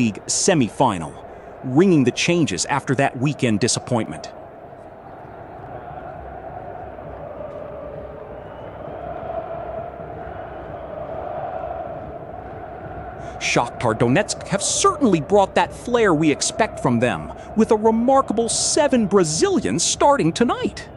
League semi-final, ringing the changes after that weekend disappointment. Shakhtar Donetsk have certainly brought that flair we expect from them, with a remarkable 7 Brazilians starting tonight.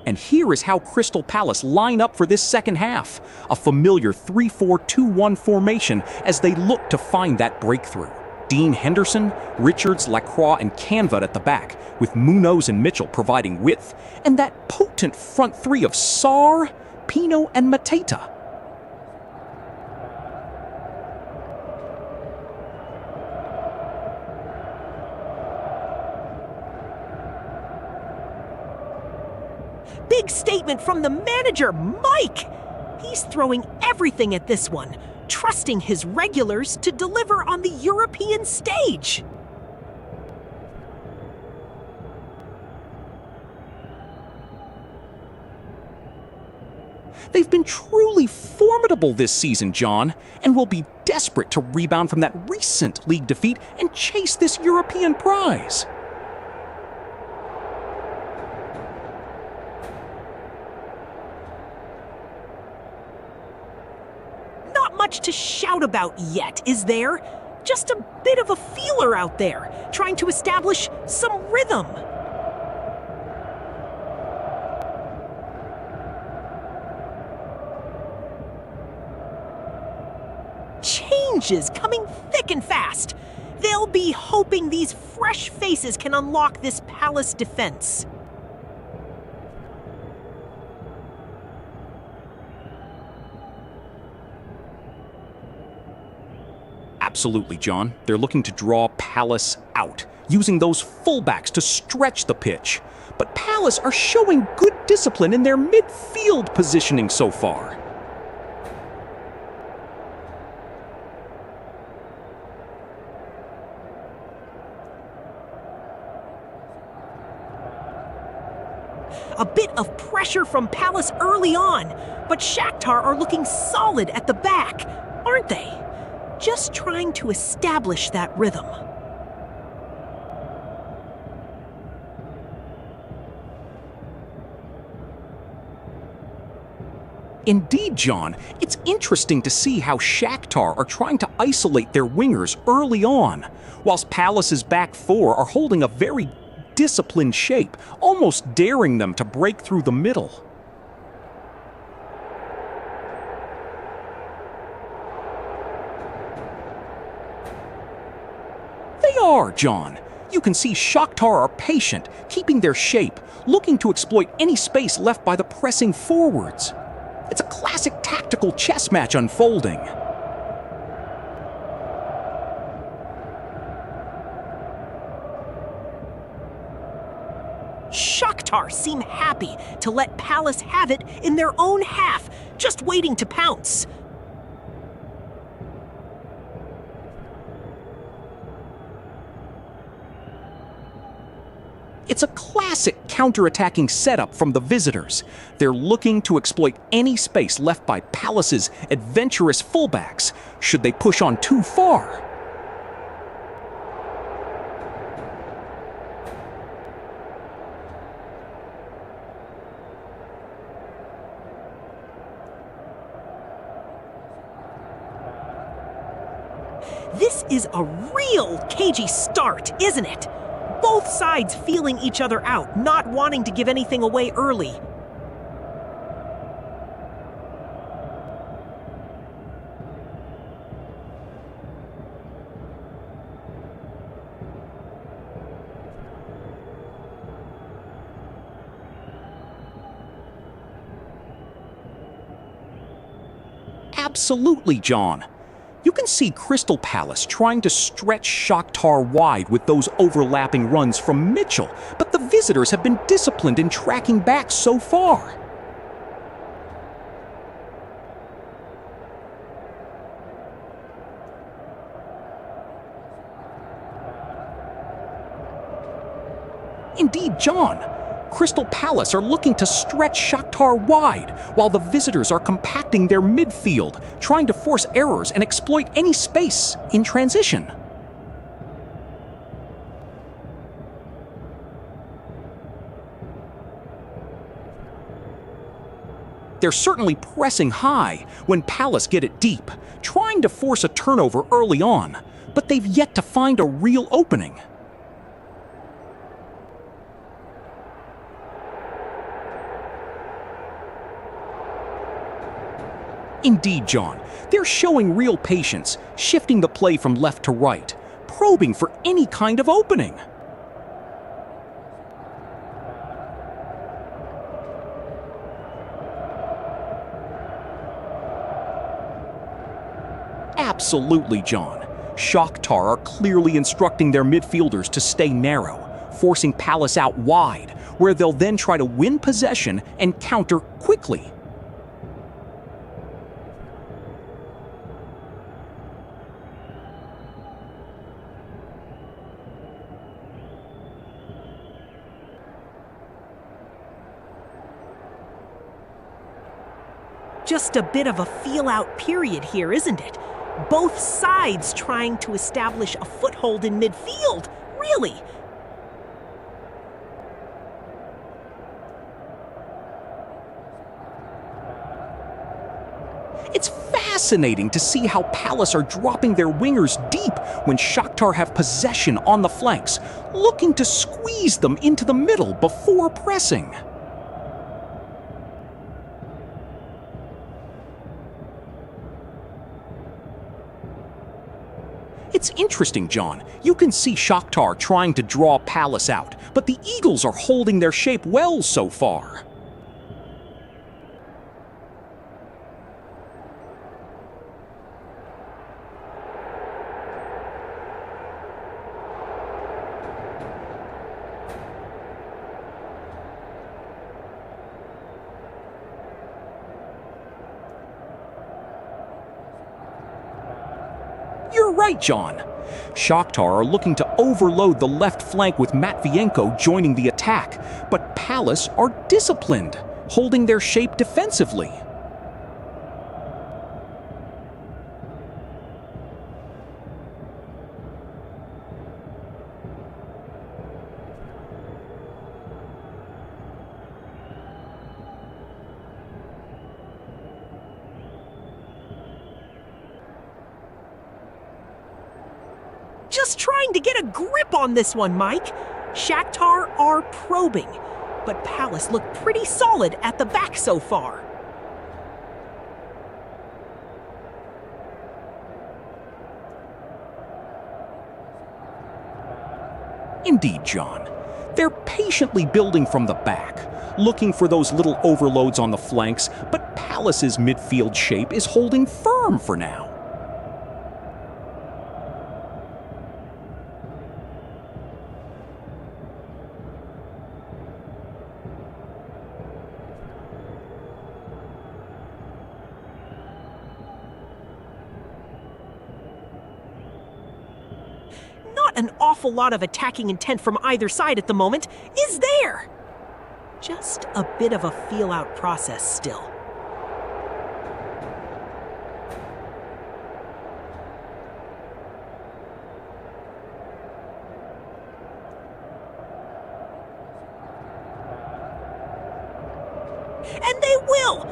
And here is how Crystal Palace line up for this second half, a familiar 3-4-2-1 formation as they look to find that breakthrough. Dean Henderson, Richards, Lacroix, and Canva at the back, with Munoz and Mitchell providing width, and that potent front three of Sarr, Pino, and Mateta. Big statement from the manager, Mike! He's throwing everything at this one, trusting his regulars to deliver on the European stage. They've been truly formidable this season, John, and will be desperate to rebound from that recent league defeat and chase this European prize. Much to shout about yet, is there? Just a bit of a feeler out there, trying to establish some rhythm. Changes coming thick and fast. They'll be hoping these fresh faces can unlock this Palace defense. Absolutely, John. They're looking to draw Palace out, using those fullbacks to stretch the pitch. But Palace are showing good discipline in their midfield positioning so far. A bit of pressure from Palace early on, but Shakhtar are looking solid at the back, aren't they? Just trying to establish that rhythm. Indeed, John, it's interesting to see how Shakhtar are trying to isolate their wingers early on, whilst Palace's back four are holding a very disciplined shape, almost daring them to break through the middle. They are, John. You can see Shakhtar are patient, keeping their shape, looking to exploit any space left by the pressing forwards. It's a classic tactical chess match unfolding. Shakhtar seem happy to let Palace have it in their own half, just waiting to pounce. It's a classic counter-attacking setup from the visitors. They're looking to exploit any space left by Palace's adventurous fullbacks, should they push on too far. This is a real cagey start, isn't it? Both sides feeling each other out, not wanting to give anything away early. Absolutely, John. You can see Crystal Palace trying to stretch Shakhtar wide with those overlapping runs from Mitchell, but the visitors have been disciplined in tracking back so far. Indeed, John. Crystal Palace are looking to stretch Shakhtar wide, while the visitors are compacting their midfield, trying to force errors and exploit any space in transition. They're certainly pressing high when Palace get it deep, trying to force a turnover early on, but they've yet to find a real opening. Indeed, John, they're showing real patience, shifting the play from left to right, probing for any kind of opening. Absolutely, John. Shakhtar are clearly instructing their midfielders to stay narrow, forcing Palace out wide, where they'll then try to win possession and counter quickly. Just a bit of a feel-out period here, isn't it? Both sides trying to establish a foothold in midfield, really. It's fascinating to see how Palace are dropping their wingers deep when Shakhtar have possession on the flanks, looking to squeeze them into the middle before pressing. It's interesting, John. You can see Shakhtar trying to draw Palace out, but the Eagles are holding their shape well so far. You're right, John. Shakhtar are looking to overload the left flank with Matvienko joining the attack, but Palace are disciplined, holding their shape defensively. Just trying to get a grip on this one, Mike. Shakhtar are probing, but Palace look pretty solid at the back so far. Indeed, John. They're patiently building from the back, looking for those little overloads on the flanks, but Palace's midfield shape is holding firm for now. Not an awful lot of attacking intent from either side at the moment, is there? Just a bit of a feel-out process still. And they will!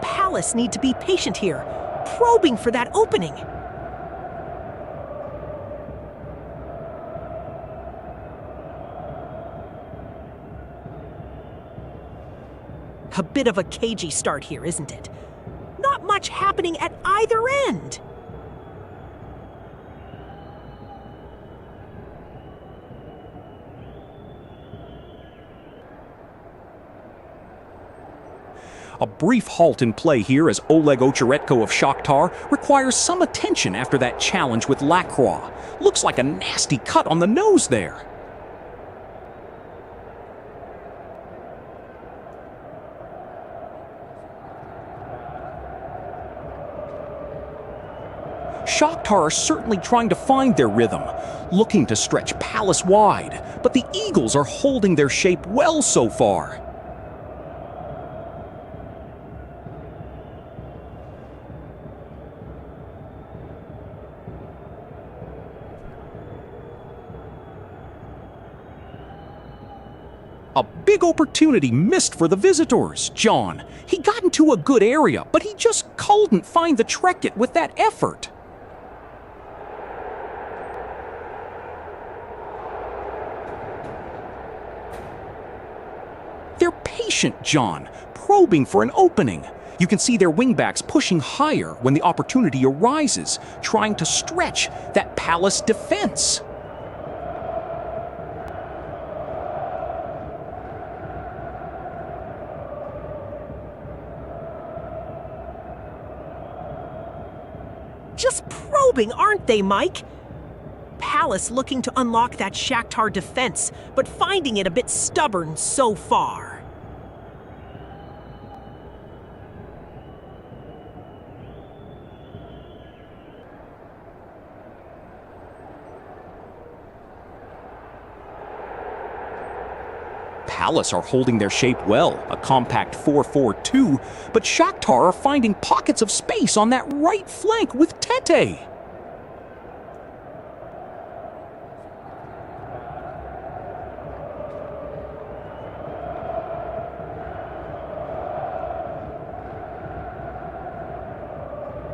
Palace need to be patient here, probing for that opening. A bit of a cagey start here, isn't it? Not much happening at either end. A brief halt in play here as Oleg Ocheretko of Shakhtar requires some attention after that challenge with Lacroix. Looks like a nasty cut on the nose there. Shakhtar are certainly trying to find their rhythm, looking to stretch Palace wide, but the Eagles are holding their shape well so far. A big opportunity missed for the visitors, John. He got into a good area, but he just couldn't find the Trekkit with that effort. They're patient, John, probing for an opening. You can see their wingbacks pushing higher when the opportunity arises, trying to stretch that Palace defense. Just probing, aren't they, Mike? Palace looking to unlock that Shakhtar defense, but finding it a bit stubborn so far. Palace are holding their shape well, a compact 4-4-2, but Shakhtar are finding pockets of space on that right flank with Tete.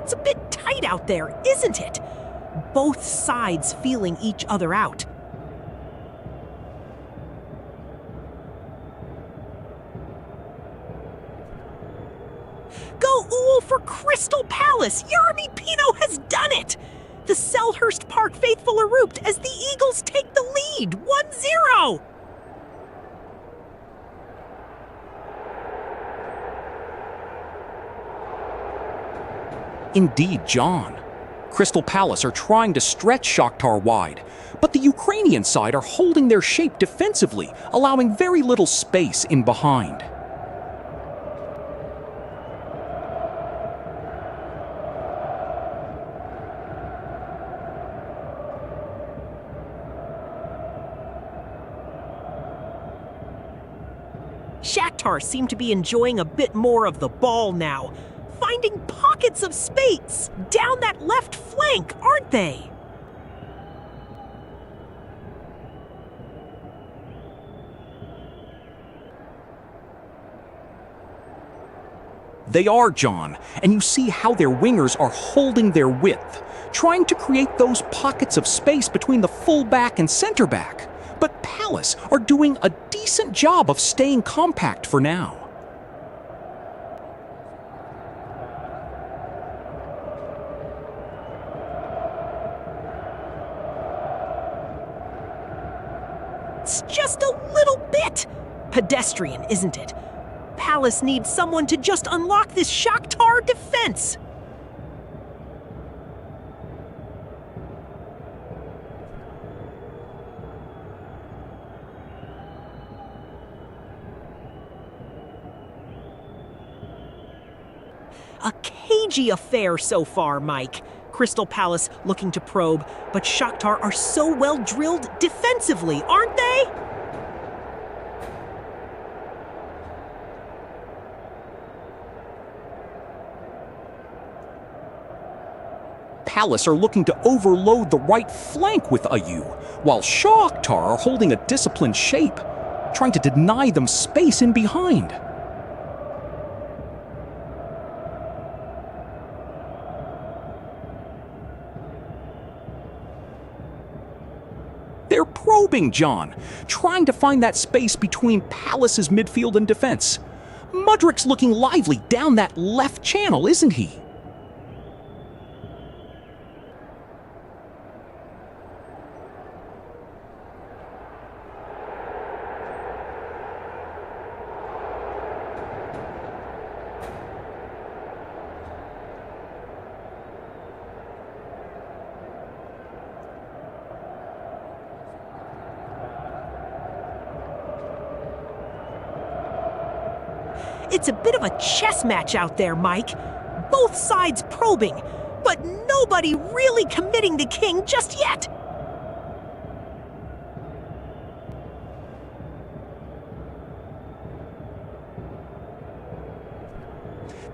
It's a bit tight out there, isn't it? Both sides feeling each other out. Go Ool for Crystal Palace! Yeremy Pino has done it! The Selhurst Park faithful erupt as the Eagles take the lead, 1-0! Indeed, John. Crystal Palace are trying to stretch Shakhtar wide, but the Ukrainian side are holding their shape defensively, allowing very little space in behind. Shakhtar seem to be enjoying a bit more of the ball now, finding pockets of space down that left flank, aren't they? They are, John, and you see how their wingers are holding their width, trying to create those pockets of space between the fullback and center back. But Palace are doing a decent job of staying compact for now. It's just a little bit pedestrian, isn't it? Palace needs someone to just unlock this Shakhtar defense. A cagey affair so far, Mike. Crystal Palace looking to probe, but Shakhtar are so well drilled defensively, aren't they? Palace are looking to overload the right flank with Ayew, while Shakhtar are holding a disciplined shape, trying to deny them space in behind. They're probing, John, trying to find that space between Palace's midfield and defense. Mudrik's looking lively down that left channel, isn't he? It's a bit of a chess match out there, Mike. Both sides probing, but nobody really committing the king just yet.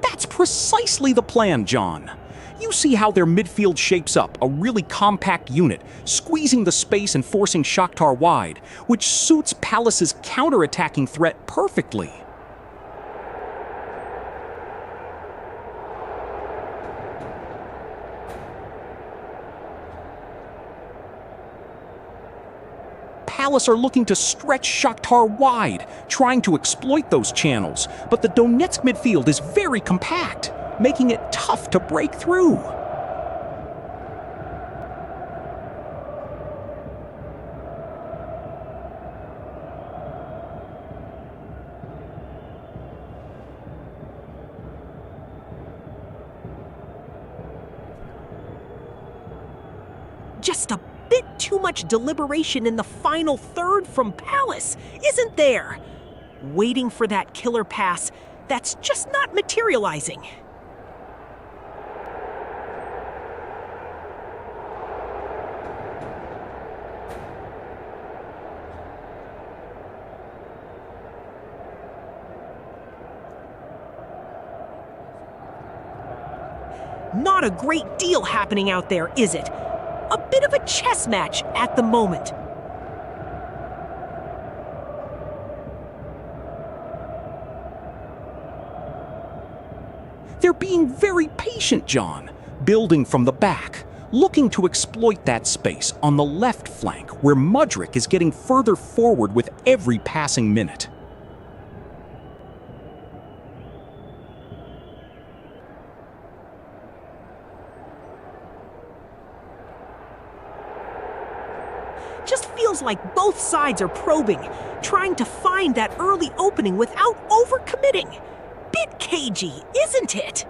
That's precisely the plan, John. You see how their midfield shapes up, a really compact unit, squeezing the space and forcing Shakhtar wide, which suits Palace's counter-attacking threat perfectly. Palace are looking to stretch Shakhtar wide, trying to exploit those channels, but the Donetsk midfield is very compact, making it tough to break through. Just a bit too much deliberation in the final third from Palace, isn't there? Waiting for that killer pass that's just not materializing. Not a great deal happening out there, is it? A bit of a chess match at the moment. They're being very patient, John, building from the back, looking to exploit that space on the left flank where Mudryk is getting further forward with every passing minute. Just feels like both sides are probing, trying to find that early opening without overcommitting. Bit cagey, isn't it?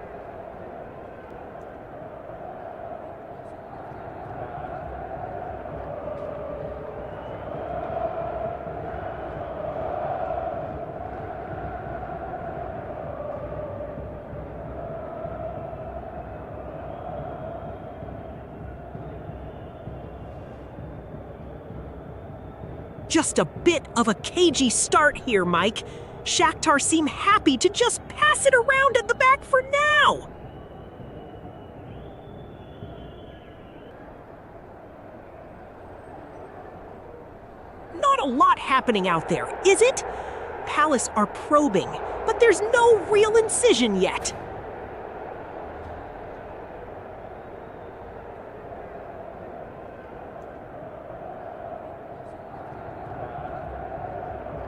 Just a bit of a cagey start here, Mike. Shakhtar seem happy to just pass it around at the back for now. Not a lot happening out there, is it? Palace are probing, but there's no real incision yet.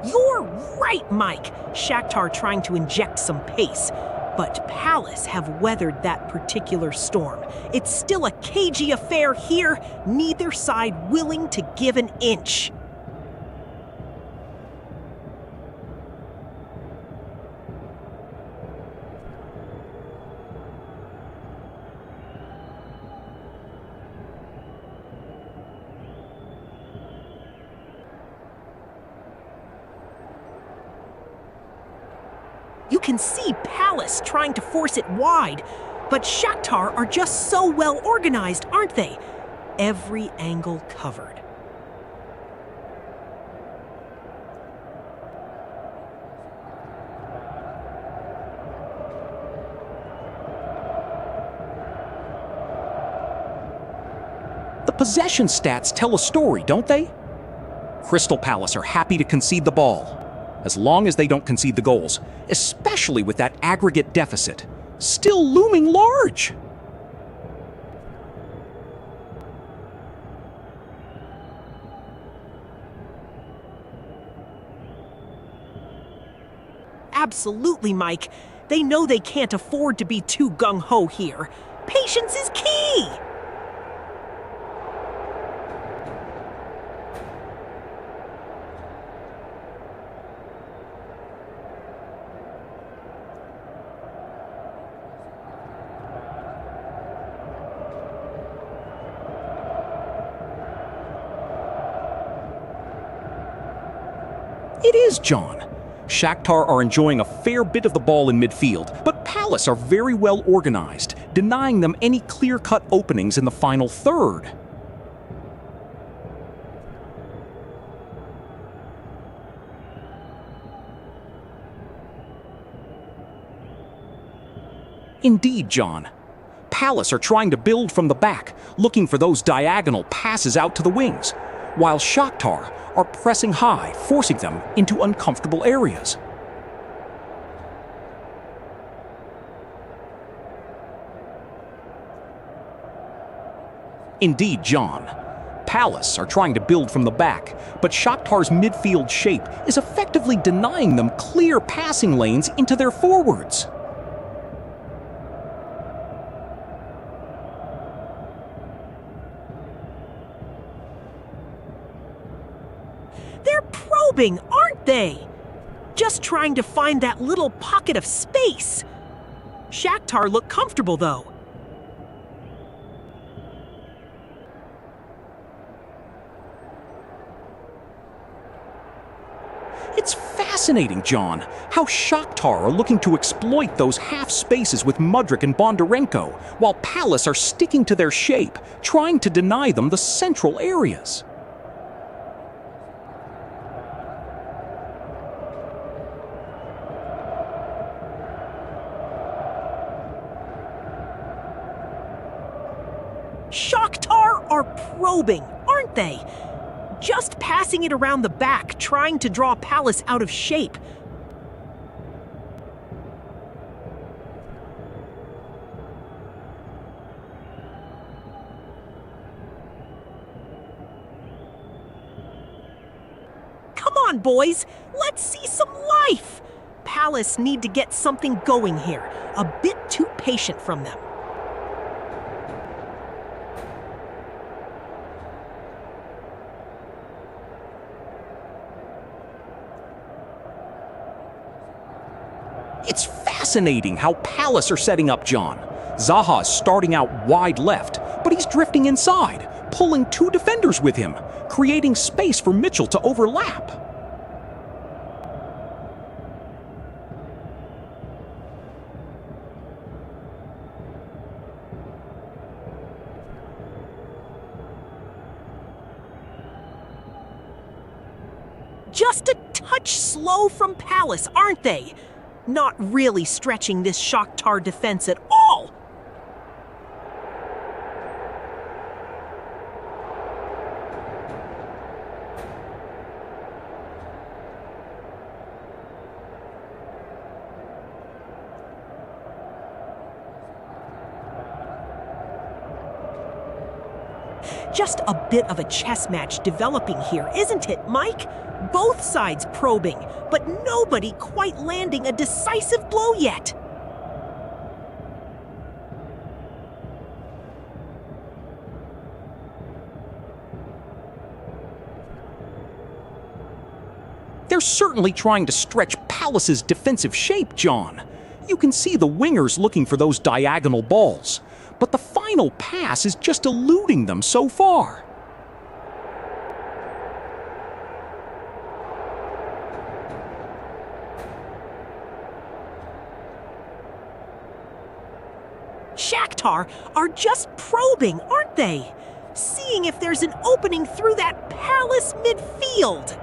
You're right, Mike. Shakhtar trying to inject some pace. But Palace have weathered that particular storm. It's still a cagey affair here, neither side willing to give an inch. You can see Palace trying to force it wide, but Shakhtar are just so well organized, aren't they? Every angle covered. The possession stats tell a story, don't they? Crystal Palace are happy to concede the ball, as long as they don't concede the goals, especially with that aggregate deficit still looming large. Absolutely, Mike. They know they can't afford to be too gung-ho here. Patience is key! It is, John. Shakhtar are enjoying a fair bit of the ball in midfield, but Palace are very well organized, denying them any clear-cut openings in the final third. Indeed, John. Palace are trying to build from the back, looking for those diagonal passes out to the wings, while Shakhtar are pressing high, forcing them into uncomfortable areas. Indeed, John. Palace are trying to build from the back, but Shakhtar's midfield shape is effectively denying them clear passing lanes into their forwards. They're probing, aren't they? Just trying to find that little pocket of space. Shakhtar look comfortable, though. It's fascinating, John, how Shakhtar are looking to exploit those half spaces with Mudryk and Bondarenko, while Palace are sticking to their shape, trying to deny them the central areas. Shakhtar are probing, aren't they? Just passing it around the back, trying to draw Palace out of shape. Come on, boys, let's see some life. Palace need to get something going here. A bit too patient from them. It's fascinating how Palace are setting up John. Zaha's starting out wide left, but he's drifting inside, pulling two defenders with him, creating space for Mitchell to overlap. Just a touch slow from Palace, aren't they? Not really stretching this Shakhtar defense at all. Just a bit of a chess match developing here, isn't it, Mike? Both sides probing, but nobody quite landing a decisive blow yet. They're certainly trying to stretch Palace's defensive shape, John. You can see the wingers looking for those diagonal balls, but the final pass is just eluding them so far. Shakhtar are just probing, aren't they? Seeing if there's an opening through that Palace midfield.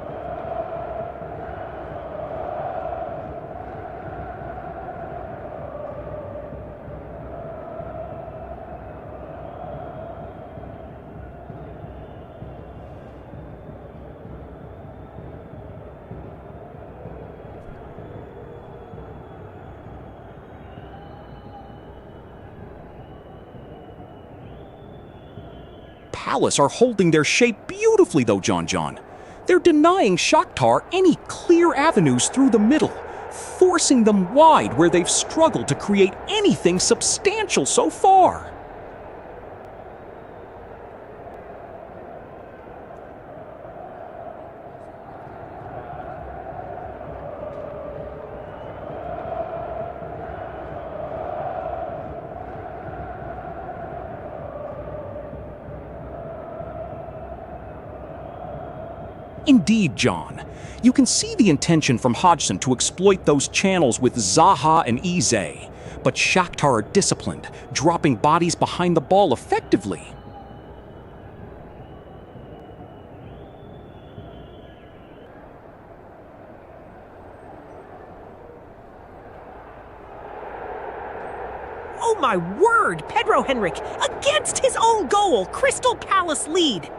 Palace are holding their shape beautifully, though, John. They're denying Shakhtar any clear avenues through the middle, forcing them wide where they've struggled to create anything substantial so far. Indeed, John. You can see the intention from Hodgson to exploit those channels with Zaha and Eze, but Shakhtar are disciplined, dropping bodies behind the ball effectively. Oh my word! Pedro Henrique, against his own goal, Crystal Palace lead.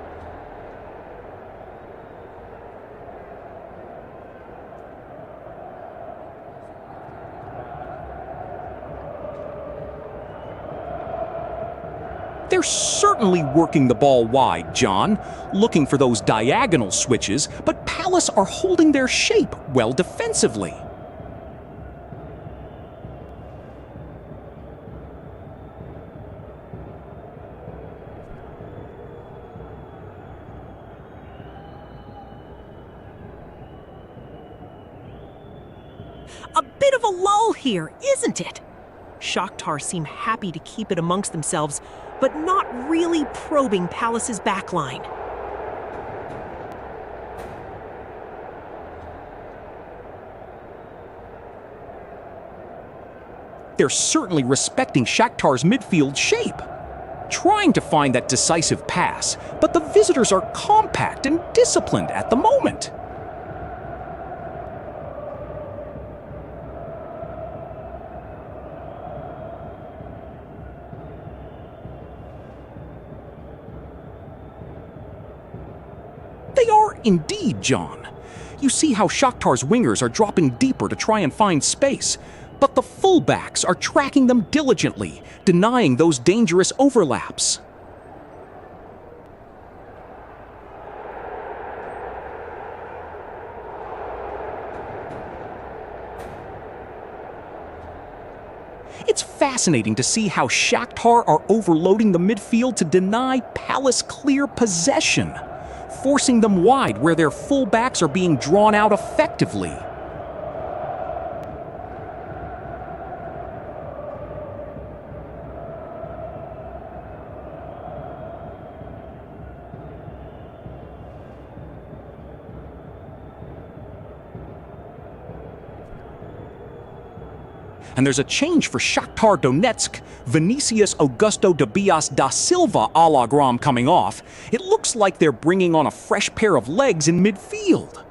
They're certainly working the ball wide, John, looking for those diagonal switches, but Palace are holding their shape well defensively. A bit of a lull here, isn't it? Shakhtar seem happy to keep it amongst themselves, but not really probing Palace's backline. They're certainly respecting Shakhtar's midfield shape, trying to find that decisive pass, but the visitors are compact and disciplined at the moment. They are indeed, John. You see how Shakhtar's wingers are dropping deeper to try and find space, but the fullbacks are tracking them diligently, denying those dangerous overlaps. It's fascinating to see how Shakhtar are overloading the midfield to deny Palace clear possession, forcing them wide where their fullbacks are being drawn out effectively. And there's a change for Shakhtar Donetsk. Vinicius Augusto de Bias da Silva Alagram coming off. It looks like they're bringing on a fresh pair of legs in midfield.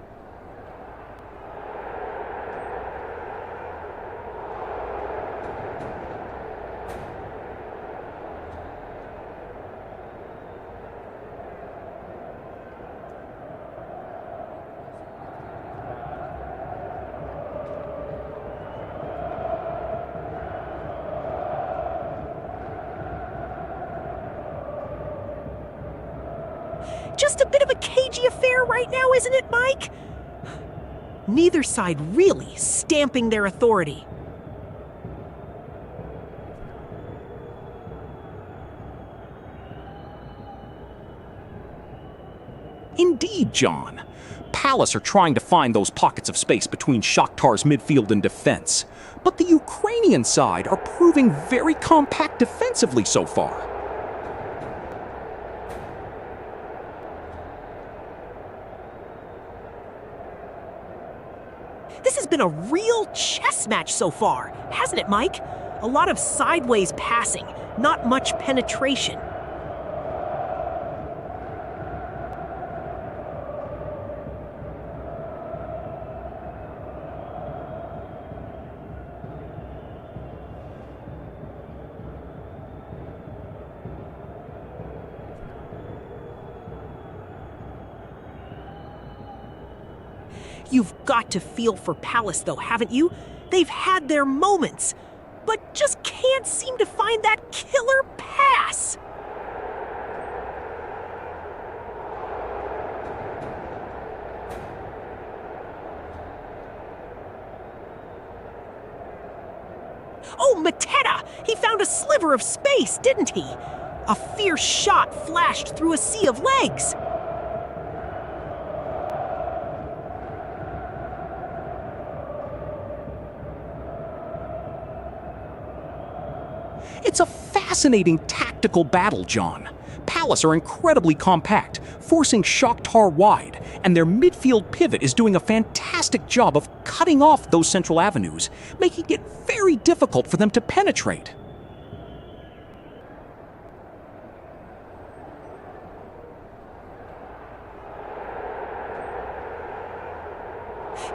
Just a bit of a cagey affair right now, isn't it, Mike? Neither side really stamping their authority. Indeed, John. Palace are trying to find those pockets of space between Shakhtar's midfield and defense, but the Ukrainian side are proving very compact defensively so far. This has been a real chess match so far, hasn't it, Mike? A lot of sideways passing, not much penetration. You've got to feel for Palace, though, haven't you? They've had their moments, but just can't seem to find that killer pass. Oh, Mateta! He found a sliver of space, didn't he? A fierce shot flashed through a sea of legs. It's a fascinating tactical battle, John. Palace are incredibly compact, forcing Shakhtar wide, and their midfield pivot is doing a fantastic job of cutting off those central avenues, making it very difficult for them to penetrate.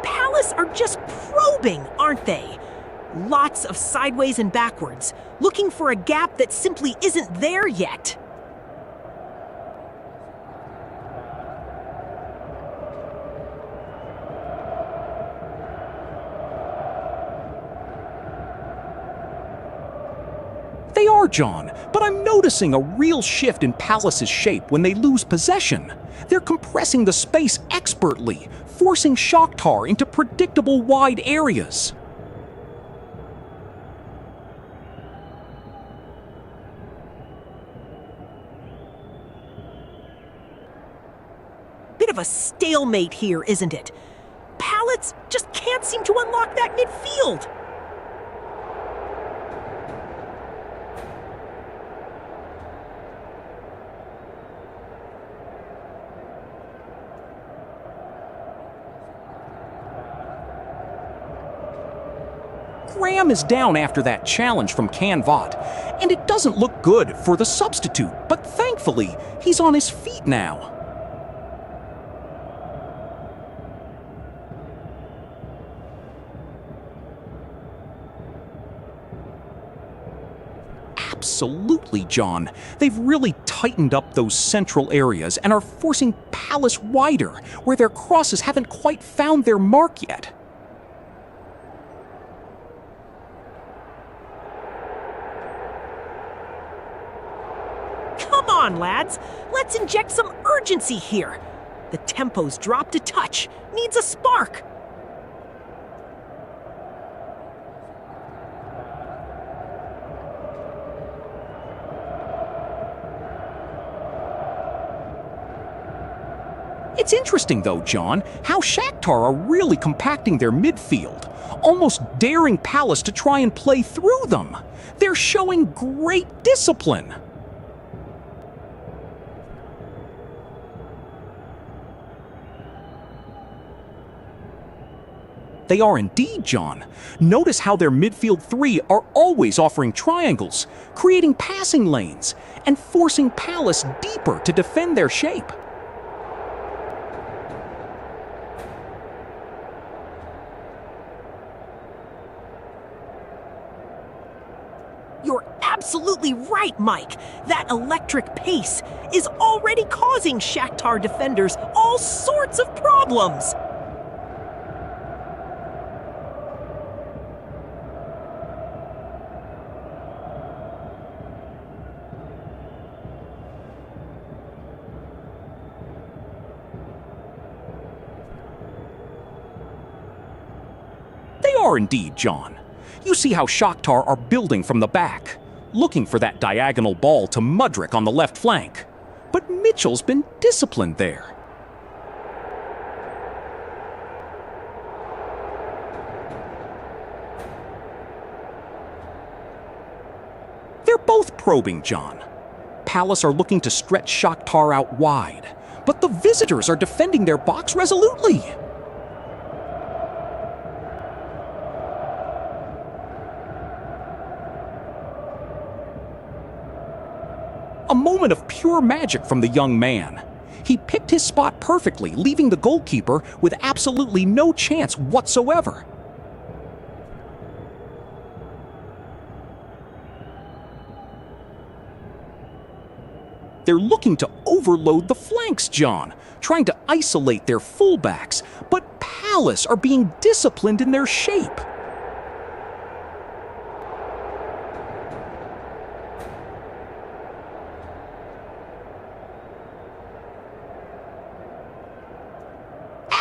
Palace are just probing, aren't they? Lots of sideways and backwards, looking for a gap that simply isn't there yet. They are, John, but I'm noticing a real shift in Palace's shape when they lose possession. They're compressing the space expertly, forcing Shakhtar into predictable wide areas. Bit of a stalemate here, isn't it? Palace just can't seem to unlock that midfield. Graham is down after that challenge from Canvat, and it doesn't look good for the substitute, but thankfully, he's on his feet now. Absolutely, John. They've really tightened up those central areas and are forcing Palace wider, where their crosses haven't quite found their mark yet. Come on, lads. Let's inject some urgency here. The tempo's dropped a touch. Needs a spark. It's interesting, though, John, how Shakhtar are really compacting their midfield, almost daring Palace to try and play through them. They're showing great discipline. They are indeed, John. Notice how their midfield three are always offering triangles, creating passing lanes, and forcing Palace deeper to defend their shape. You're absolutely right, Mike. That electric pace is already causing Shakhtar defenders all sorts of problems. They are indeed, John. You see how Shakhtar are building from the back, looking for that diagonal ball to Mudryk on the left flank. But Mitchell's been disciplined there. They're both probing, John. Palace are looking to stretch Shakhtar out wide, but the visitors are defending their box resolutely. A moment of pure magic from the young man. He picked his spot perfectly, leaving the goalkeeper with absolutely no chance whatsoever. They're looking to overload the flanks, John, trying to isolate their fullbacks, but Palace are being disciplined in their shape.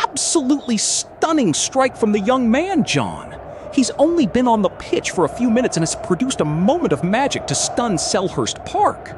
Absolutely stunning strike from the young man, John. He's only been on the pitch for a few minutes and has produced a moment of magic to stun Selhurst Park.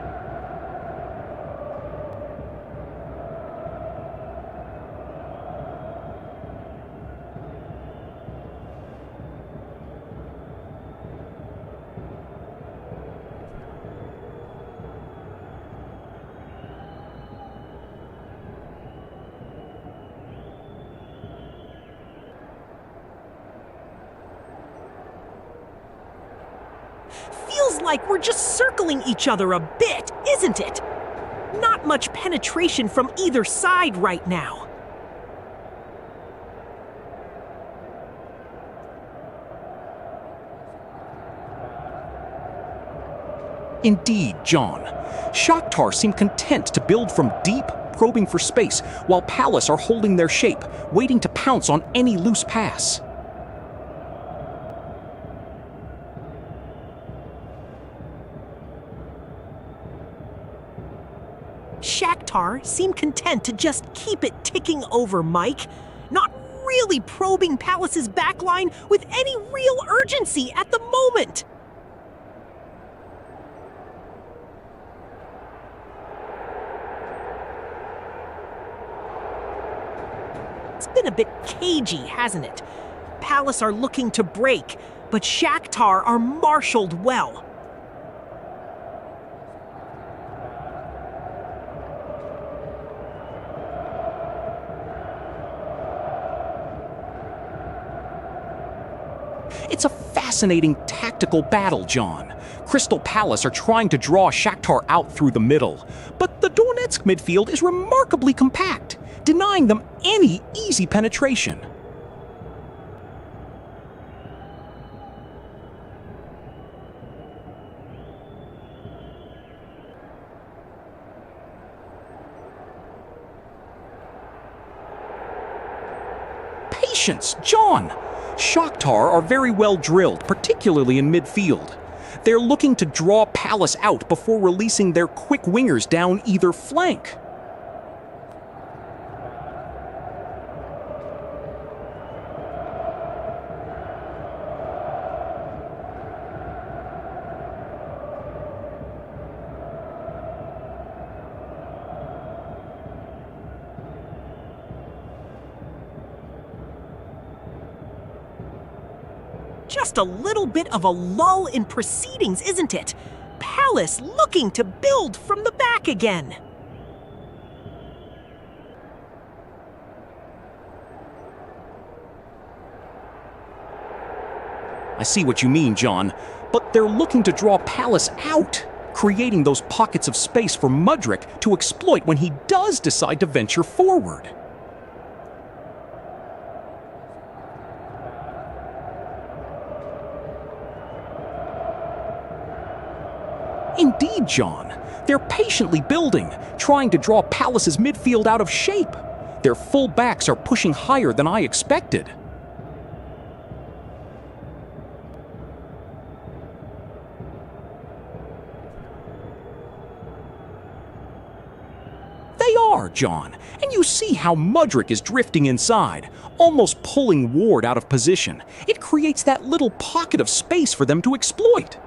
Feels like we're just circling each other a bit, isn't it? Not much penetration from either side right now. Indeed, John. Shakhtar seem content to build from deep, probing for space, while Palace are holding their shape, waiting to pounce on any loose pass. Shakhtar seem content to just keep it ticking over, Mike, not really probing Palace's backline with any real urgency at the moment. It's been a bit cagey, hasn't it? Palace are looking to break, but Shakhtar are marshaled well. It's a fascinating tactical battle, John. Crystal Palace are trying to draw Shakhtar out through the middle, but the Donetsk midfield is remarkably compact, denying them any easy penetration. Patience, John! Shakhtar are very well drilled, particularly in midfield. They're looking to draw Palace out before releasing their quick wingers down either flank. Just a little bit of a lull in proceedings, isn't it? Palace looking to build from the back again. I see what you mean, John, but they're looking to draw Palace out, creating those pockets of space for Mudryk to exploit when he does decide to venture forward. Indeed, John. They're patiently building, trying to draw Palace's midfield out of shape. Their full backs are pushing higher than I expected. They are, John, and you see how Mudryk is drifting inside, almost pulling Ward out of position. It creates that little pocket of space for them to exploit.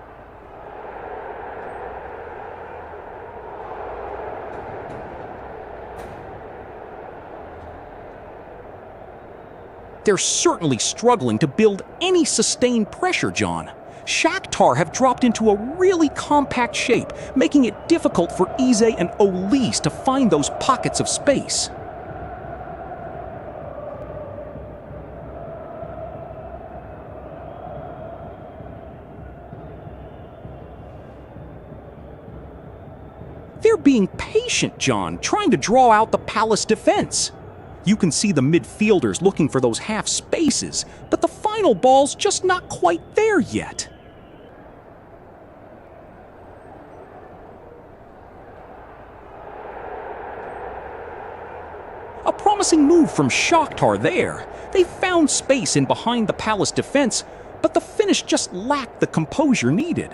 They're certainly struggling to build any sustained pressure, John. Shakhtar have dropped into a really compact shape, making it difficult for Eze and Olise to find those pockets of space. They're being patient, John, trying to draw out the Palace defense. You can see the midfielders looking for those half spaces, but the final ball's just not quite there yet. A promising move from Shakhtar there. They found space in behind the Palace defense, but the finish just lacked the composure needed.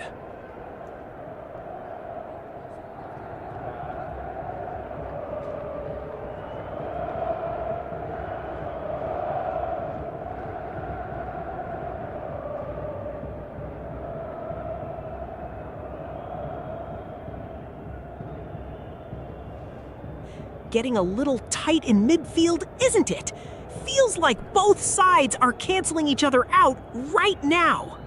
Getting a little tight in midfield, isn't it? Feels like both sides are canceling each other out right now.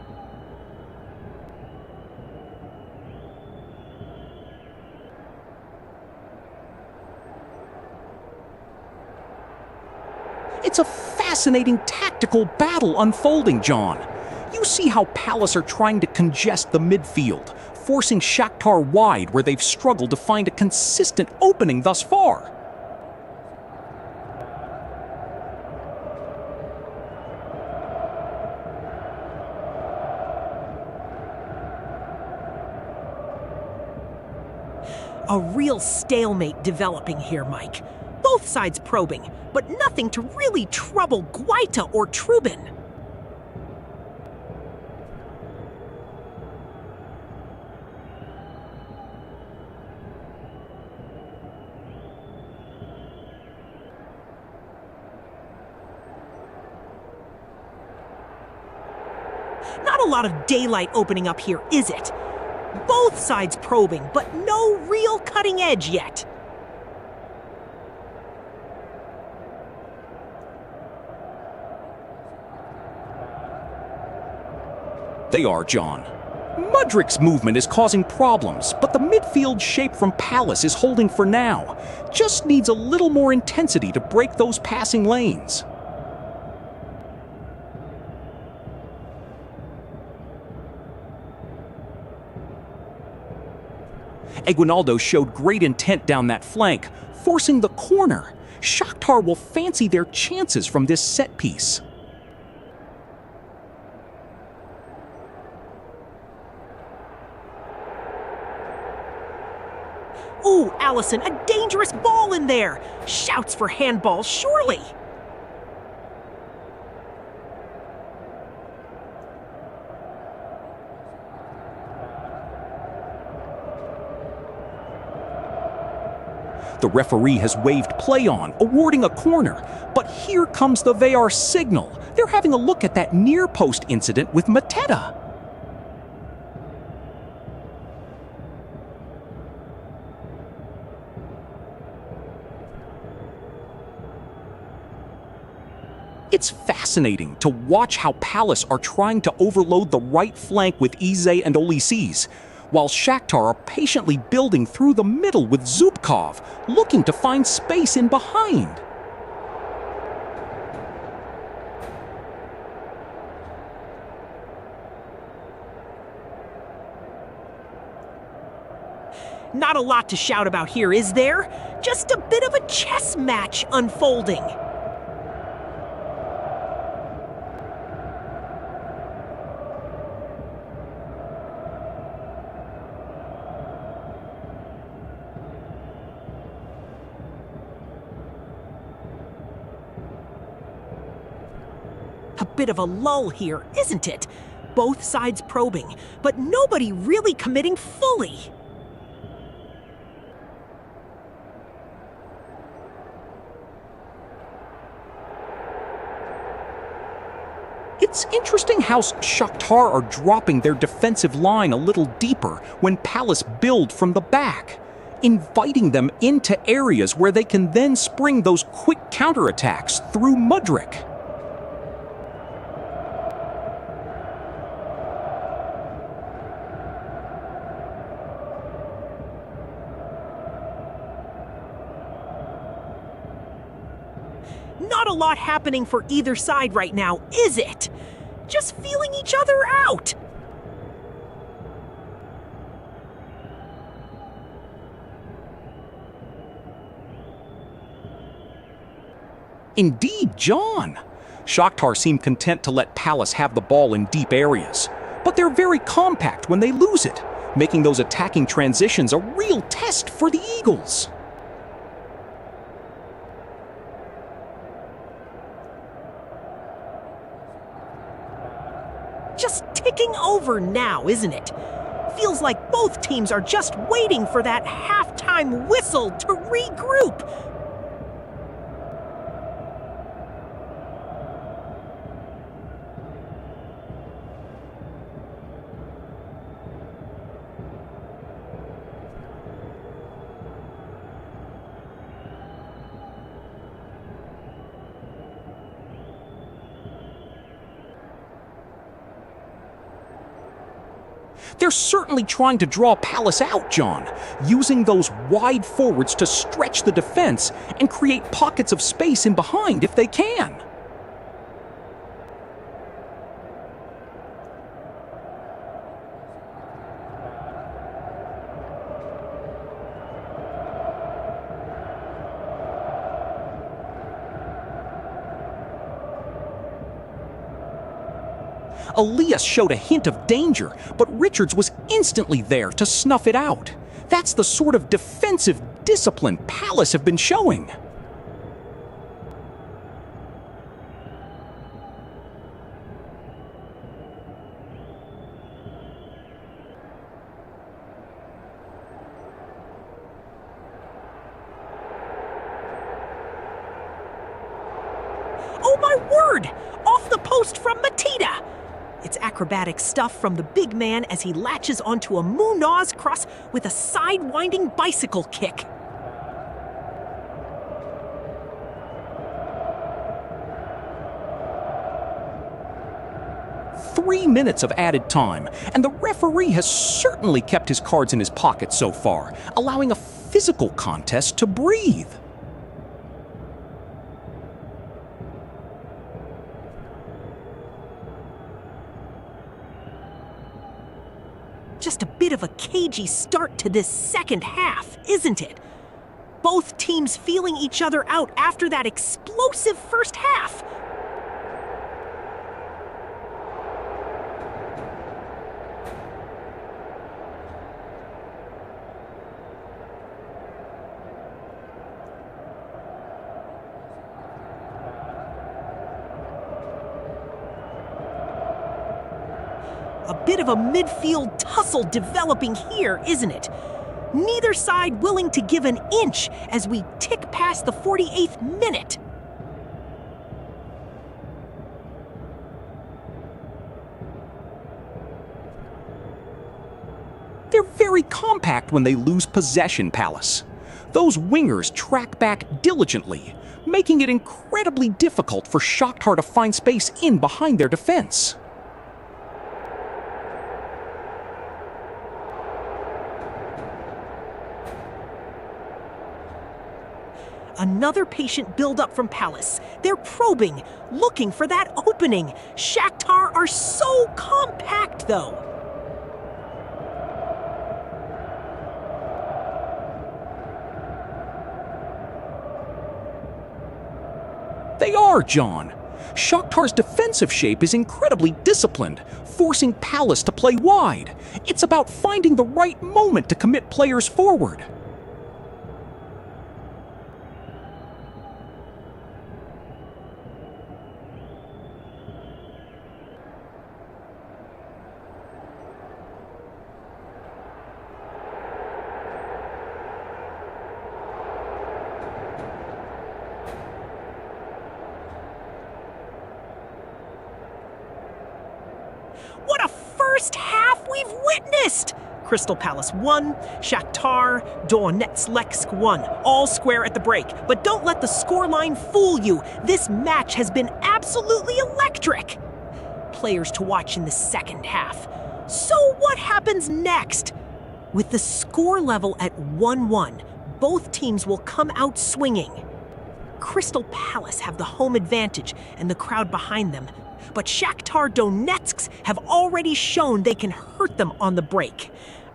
It's a fascinating tactical battle unfolding, John. You see how Palace are trying to congest the midfield, forcing Shakhtar wide where they've struggled to find a consistent opening thus far. A real stalemate developing here, Mike. Both sides probing, but nothing to really trouble Guaita or Trubin. Not a lot of daylight opening up here, is it? Both sides probing, but no real cutting edge yet. They are, John. Mudrik's movement is causing problems, but the midfield shape from Palace is holding for now. Just needs a little more intensity to break those passing lanes. Aguinaldo showed great intent down that flank, forcing the corner. Shakhtar will fancy their chances from this set piece. Ooh, Allison, a dangerous ball in there! Shouts for handball, surely! The referee has waved play on, awarding a corner. But here comes the VAR signal. They're having a look at that near post incident with Mateta. It's fascinating to watch how Palace are trying to overload the right flank with Ize and Olicis, while Shakhtar are patiently building through the middle with Zubkov, looking to find space in behind. Not a lot to shout about here, is there? Just a bit of a chess match unfolding. A bit of a lull here, isn't it? Both sides probing, but nobody really committing fully. It's interesting how Shakhtar are dropping their defensive line a little deeper when Palace build from the back, inviting them into areas where they can then spring those quick counterattacks through Mudrik. Not a lot happening for either side right now, is it? Just feeling each other out. Indeed, John. Shakhtar seem content to let Palace have the ball in deep areas, but they're very compact when they lose it, making those attacking transitions a real test for the Eagles. Just ticking over now, isn't it? Feels like both teams are just waiting for that halftime whistle to regroup. They're certainly trying to draw Palace out, John, using those wide forwards to stretch the defense and create pockets of space in behind if they can. Elias showed a hint of danger, but Richards was instantly there to snuff it out. That's the sort of defensive discipline Palace have been showing. Oh my word! Off the post from Matita! It's acrobatic stuff from the big man as he latches onto a Munoz cross with a side-winding bicycle kick. Three minutes of added time, and the referee has certainly kept his cards in his pocket so far, allowing a physical contest to breathe. Just a bit of a cagey start to this second half, isn't it? Both teams feeling each other out after that explosive first half. A bit of a midfield tussle developing here, isn't it? Neither side willing to give an inch as we tick past the 48th minute. They're very compact when they lose possession, Palace. Those wingers track back diligently, making it incredibly difficult for Shakhtar to find space in behind their defense. Another patient build-up from Palace. They're probing, looking for that opening. Shakhtar are so compact, though. They are, John. Shakhtar's defensive shape is incredibly disciplined, forcing Palace to play wide. It's about finding the right moment to commit players forward. What a first half we've witnessed! Crystal Palace 1, Shakhtar Donetsk 1, all square at the break. But don't let the scoreline fool you. This match has been absolutely electric. Players to watch in the second half. So what happens next? With the score level at 1-1, both teams will come out swinging. Crystal Palace have the home advantage and the crowd behind them. But Shakhtar Donetsk have already shown they can hurt them on the break.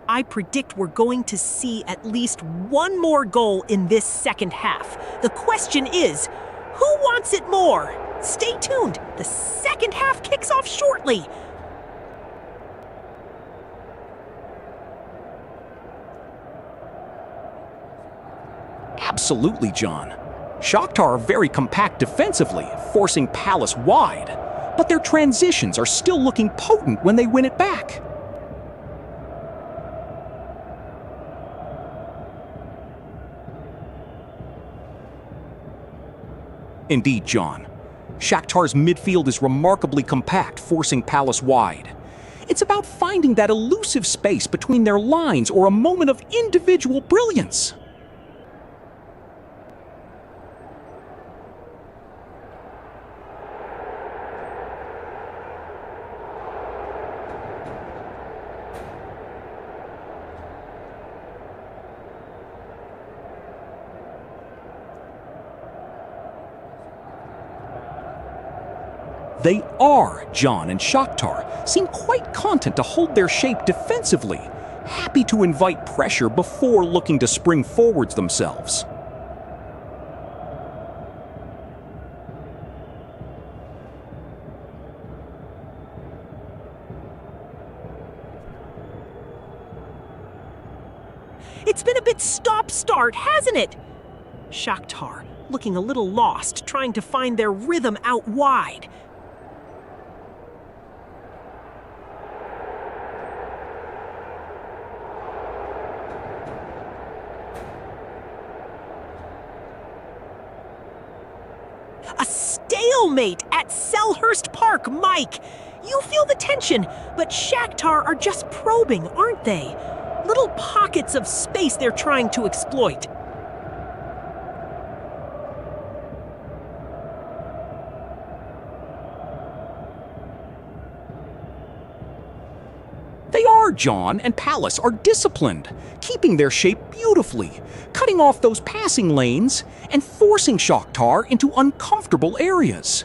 I predict we're going to see at least one more goal in this second half. The question is, who wants it more? Stay tuned. The second half kicks off shortly. Absolutely, John. Shakhtar are very compact defensively, forcing Palace wide. But their transitions are still looking potent when they win it back. Indeed, John. Shakhtar's midfield is remarkably compact, forcing Palace wide. It's about finding that elusive space between their lines or a moment of individual brilliance. They are, John, and Shakhtar seem quite content to hold their shape defensively, happy to invite pressure before looking to spring forwards themselves. It's been a bit stop-start, hasn't it? Shakhtar, looking a little lost, trying to find their rhythm out wide. A stalemate at Selhurst Park, Mike! You feel the tension, but Shakhtar are just probing, aren't they? Little pockets of space they're trying to exploit. They are, John, and Palace are disciplined, keeping their shape beautifully, cutting off those passing lanes, and forcing Shakhtar into uncomfortable areas.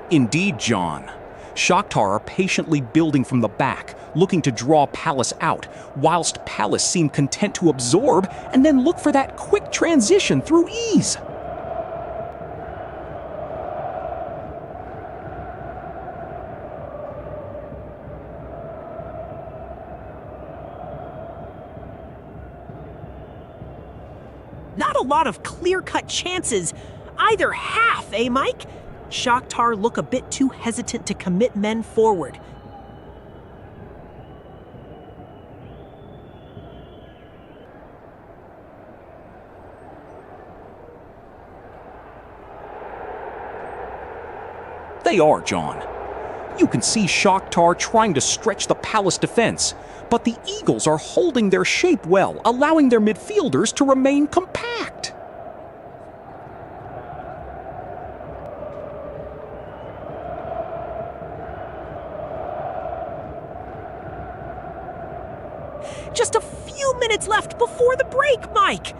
Indeed, John. Shakhtar are patiently building from the back, looking to draw Palace out, whilst Palace seem content to absorb and then look for that quick transition through ease. Not a lot of clear-cut chances either half, eh, Mike? Shakhtar look a bit too hesitant to commit men forward. They are, John. You can see Shakhtar trying to stretch the Palace defense, but the Eagles are holding their shape well, allowing their midfielders to remain compact. Just a few minutes left before the break, Mike!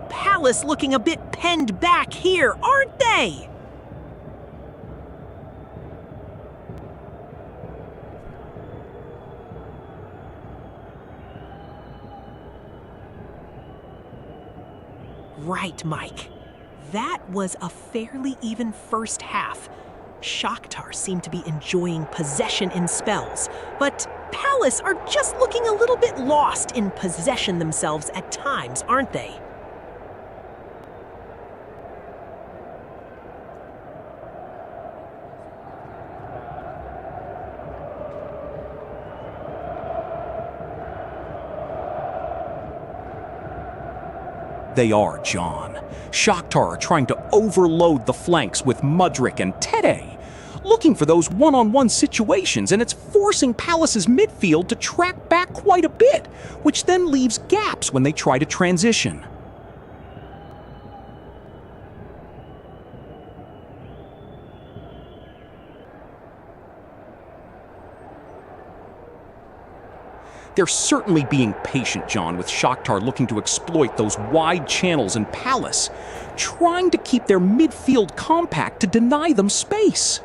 Palace looking a bit penned back here, aren't they? Right, Mike. That was a fairly even first half. Shakhtar seem to be enjoying possession in spells, but Palace are just looking a little bit lost in possession themselves at times, aren't they? They are, John. Shakhtar are trying to overload the flanks with Mudryk and Tete, looking for those one-on-one situations, and it's forcing Palace's midfield to track back quite a bit, which then leaves gaps when they try to transition. They're certainly being patient, John, with Shakhtar looking to exploit those wide channels in Palace, trying to keep their midfield compact to deny them space.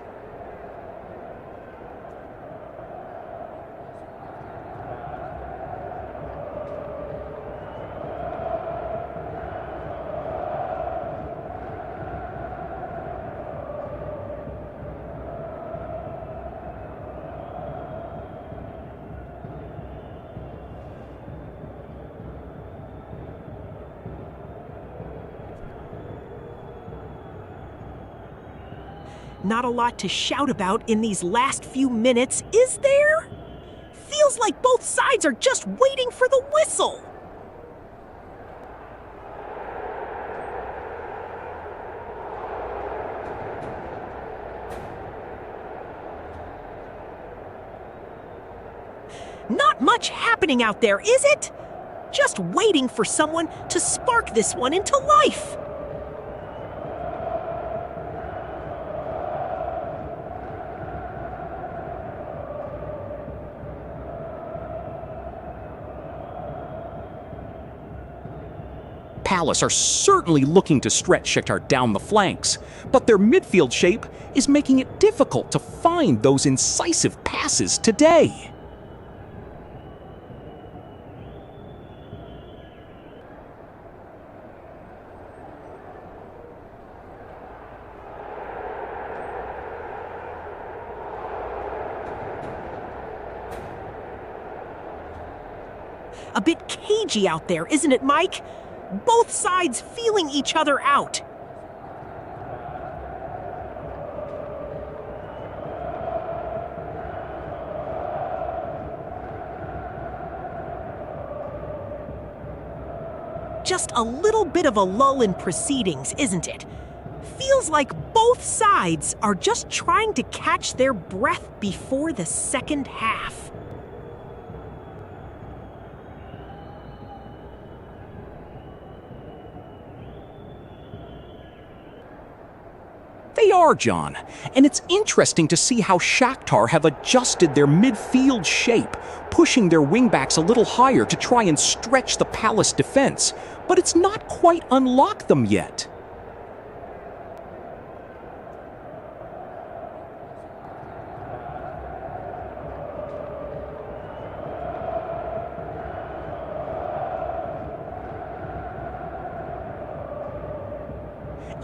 Not a lot to shout about in these last few minutes, is there? Feels like both sides are just waiting for the whistle. Not much happening out there, is it? Just waiting for someone to spark this one into life. Palace are certainly looking to stretch Shakhtar down the flanks, but their midfield shape is making it difficult to find those incisive passes today. A bit cagey out there, isn't it, Mike? Both sides feeling each other out. Just a little bit of a lull in proceedings, isn't it? Feels like both sides are just trying to catch their breath before the second half. They are, John, and it's interesting to see how Shakhtar have adjusted their midfield shape, pushing their wingbacks a little higher to try and stretch the Palace defense, but it's not quite unlocked them yet.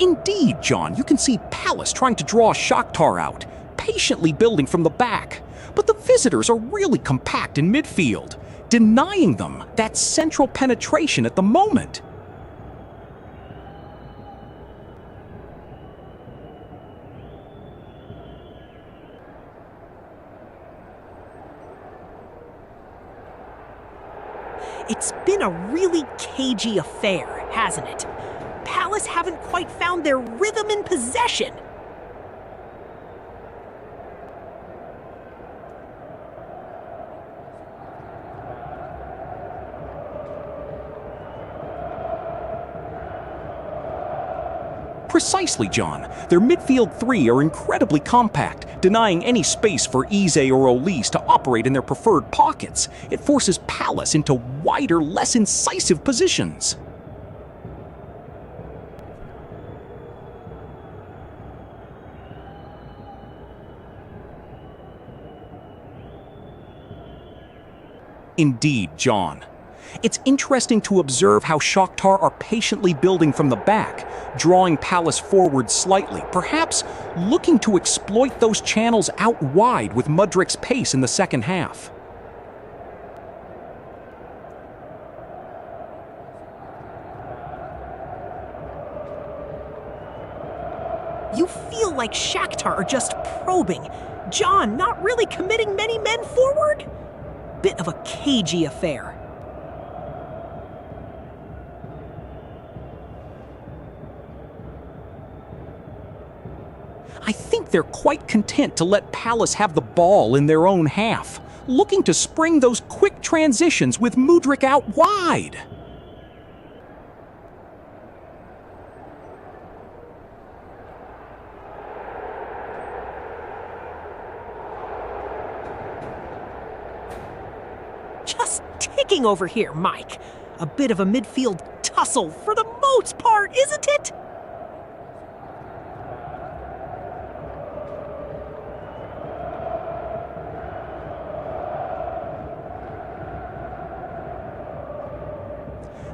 Indeed, John, you can see Palace trying to draw Shakhtar out, patiently building from the back. But the visitors are really compact in midfield, denying them that central penetration at the moment. It's been a really cagey affair, hasn't it? Palace haven't quite found their rhythm in possession. Precisely, John. Their midfield three are incredibly compact, denying any space for Eze or Olise to operate in their preferred pockets. It forces Palace into wider, less incisive positions. Indeed, John. It's interesting to observe how Shakhtar are patiently building from the back, drawing Palace forward slightly, perhaps looking to exploit those channels out wide with Mudrik's pace in the second half. You feel like Shakhtar are just probing. John not really committing many men forward? Bit of a cagey affair. I think they're quite content to let Palace have the ball in their own half, looking to spring those quick transitions with Mudryk out wide. Just ticking over here, Mike. A bit of a midfield tussle for the most part, isn't it?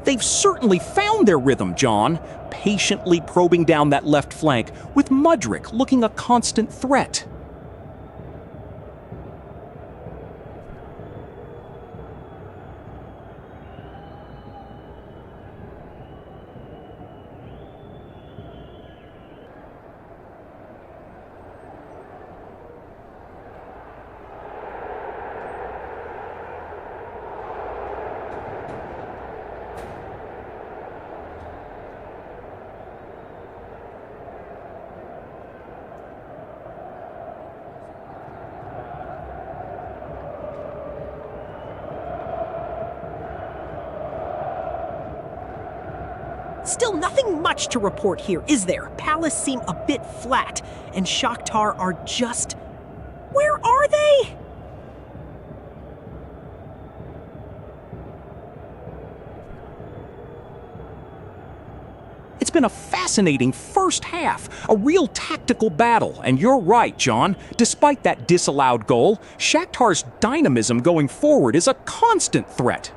They've certainly found their rhythm, John, patiently probing down that left flank, with Mudryk looking a constant threat. Still nothing much to report here, is there? Palace seem a bit flat, and Shakhtar are just... Where are they? It's been a fascinating first half, a real tactical battle, and you're right, John. Despite that disallowed goal, Shakhtar's dynamism going forward is a constant threat.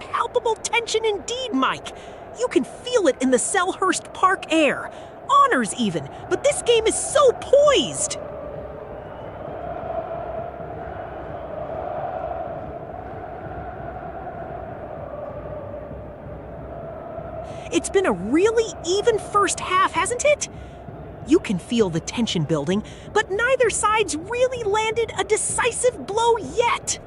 Palpable tension indeed, Mike. You can feel it in the Selhurst Park air. honors even, but this game is so poised. It's been a really even first half, hasn't it? You can feel the tension building, but neither side's really landed a decisive blow yet.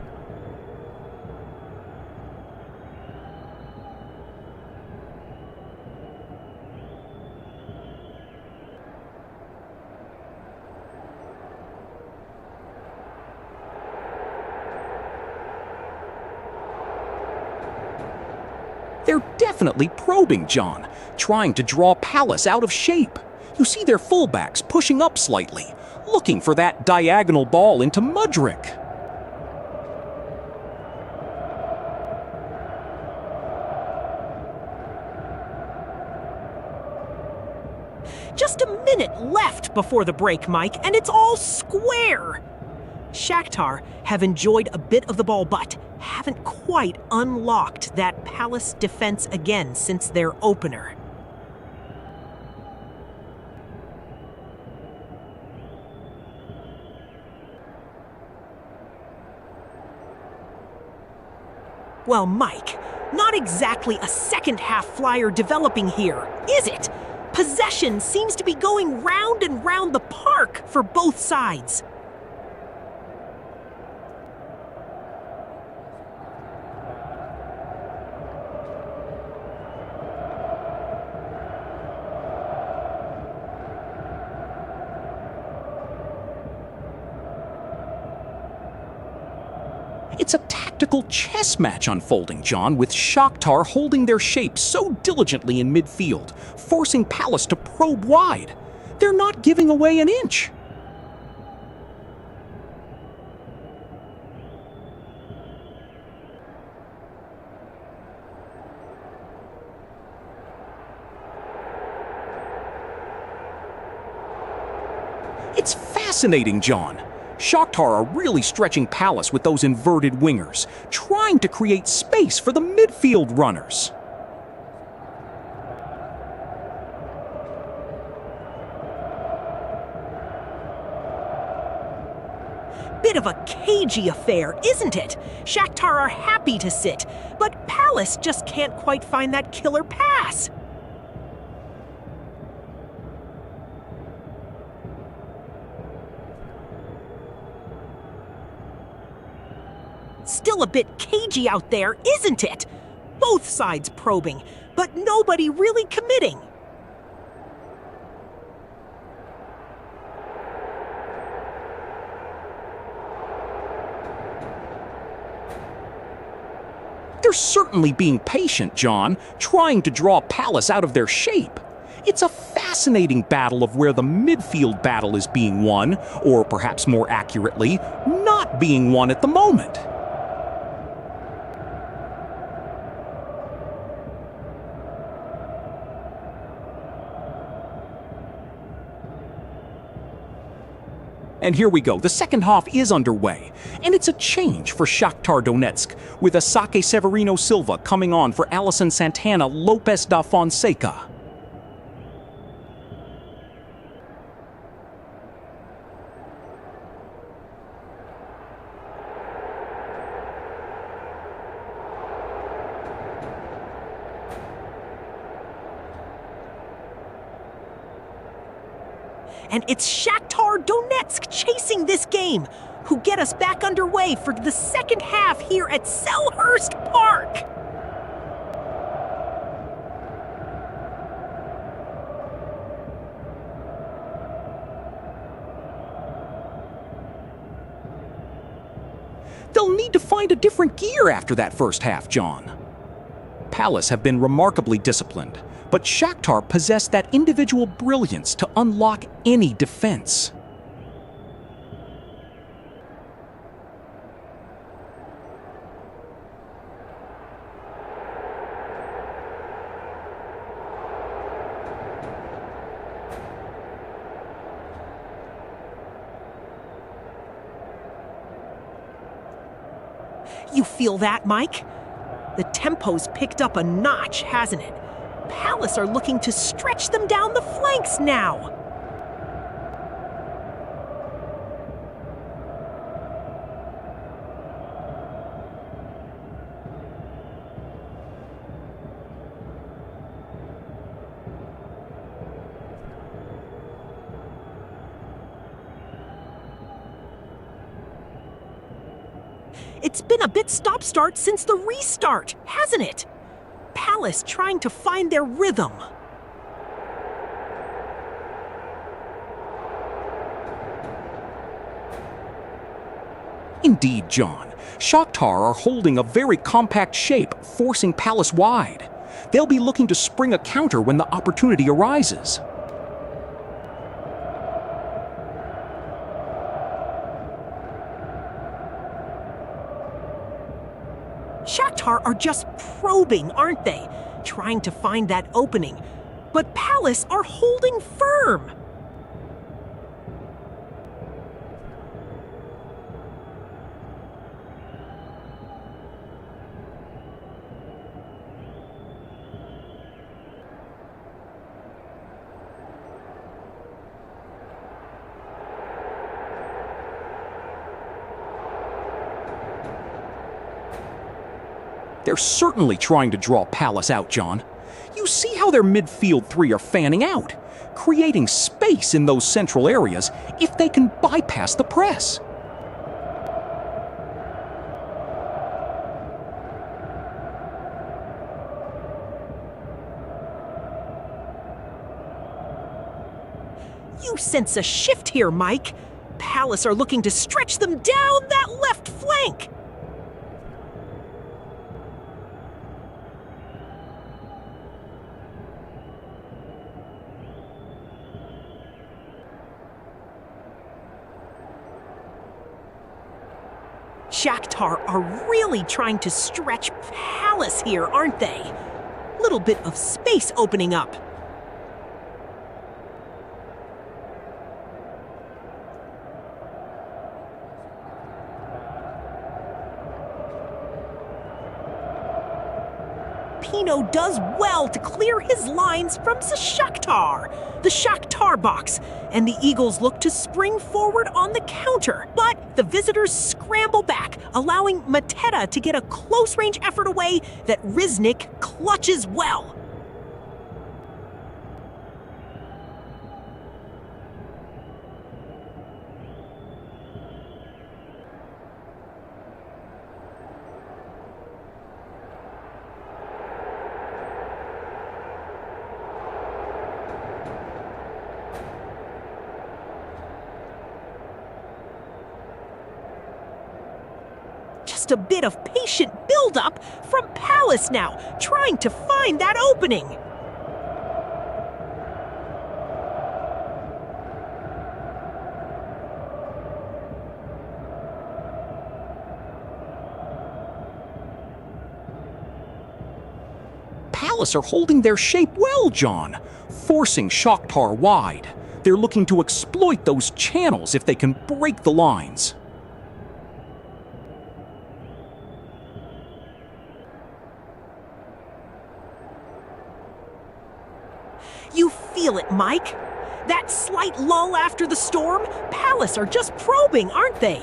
They're definitely probing John, trying to draw Palace out of shape. You see their fullbacks pushing up slightly, looking for that diagonal ball into Mudryk. Just a minute left before the break, Mike, and it's all square. Shakhtar have enjoyed a bit of the ball, but haven't quite unlocked that Palace defense again since their opener. Well, Mike, not exactly a second-half flyer developing here, is it? Possession seems to be going round and round the park for both sides. It's a tactical chess match unfolding, John, with Shakhtar holding their shape so diligently in midfield, forcing Palace to probe wide. They're not giving away an inch. It's fascinating, John. Shakhtar are really stretching Palace with those inverted wingers, trying to create space for the midfield runners. Bit of a cagey affair, isn't it? Shakhtar are happy to sit, but Palace just can't quite find that killer pass. Still a bit cagey out there, isn't it? Both sides probing, but nobody really committing. They're certainly being patient, John, trying to draw Palace out of their shape. It's a fascinating battle of where the midfield battle is being won, or perhaps more accurately, not being won at the moment. And here we go. The second half is underway, and it's a change for Shakhtar Donetsk, with Asake Severino Silva coming on for Alisson Santana Lopes da Fonseca. And it's Shakhtar Donetsk chasing this game, who get us back underway for the second half here at Selhurst Park. They'll need to find a different gear after that first half, John. Palace have been remarkably disciplined, but Shakhtar possess that individual brilliance to unlock any defense. You feel that, Mike? The tempo's picked up a notch, hasn't it? Palace are looking to stretch them down the flanks now. It's been a bit stop-start since the restart, hasn't it? Palace trying to find their rhythm. Indeed, John. Shakhtar are holding a very compact shape, forcing Palace wide. They'll be looking to spring a counter when the opportunity arises. Shakhtar are just probing, aren't they? Trying to find that opening. But Palace are holding firm. They're certainly trying to draw Palace out, John. You see how their midfield three are fanning out, creating space in those central areas if they can bypass the press. You sense a shift here, Mike. Palace are looking to stretch them down that left flank. Shakhtar are really trying to stretch Palace here, aren't they? Little bit of space opening up. Pino does well to clear his lines from the Shakhtar box, and the Eagles look to spring forward on the counter. But the visitors scramble back, allowing Mateta to get a close-range effort away that Riznik clutches well. Just a bit of patient build-up from Palace now, trying to find that opening. Palace are holding their shape well, John, forcing Shakhtar wide. They're looking to exploit those channels if they can break the lines. You feel it, Mike? That slight lull after the storm? Palace are just probing, aren't they?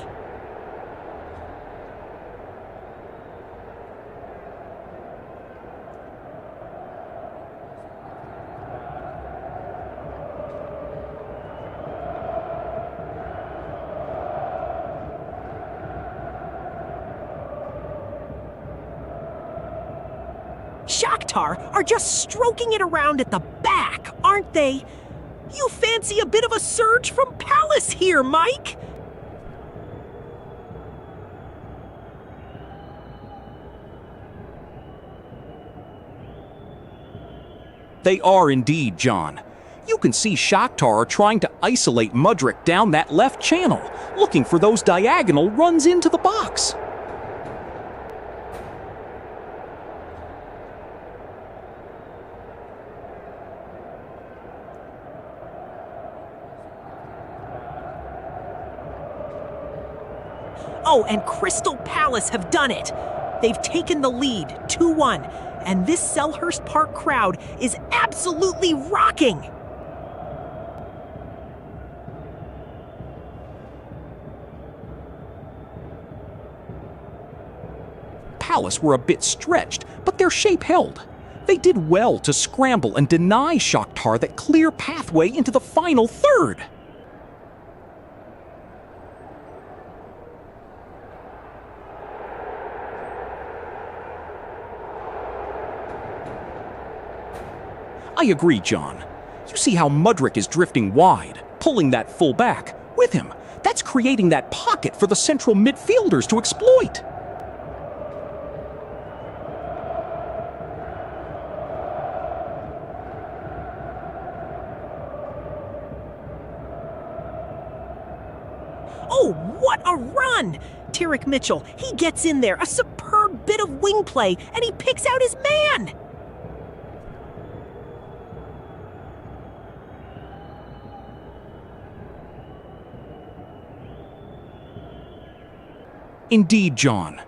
Shakhtar are just stroking it around at the back, aren't they? You fancy a bit of a surge from Palace here, Mike? They are indeed, John. You can see Shakhtar are trying to isolate Mudryk down that left channel, looking for those diagonal runs into the box. Oh, and Crystal Palace have done it. They've taken the lead, 2-1, and this Selhurst Park crowd is absolutely rocking. Palace were a bit stretched, but their shape held. They did well to scramble and deny Shakhtar that clear pathway into the final third. I agree, John. You see how Mudryk is drifting wide, pulling that full back with him. That's creating that pocket for the central midfielders to exploit. Oh, what a run! Tarek Mitchell, he gets in there, a superb bit of wing play, and he picks out his man! Indeed, John.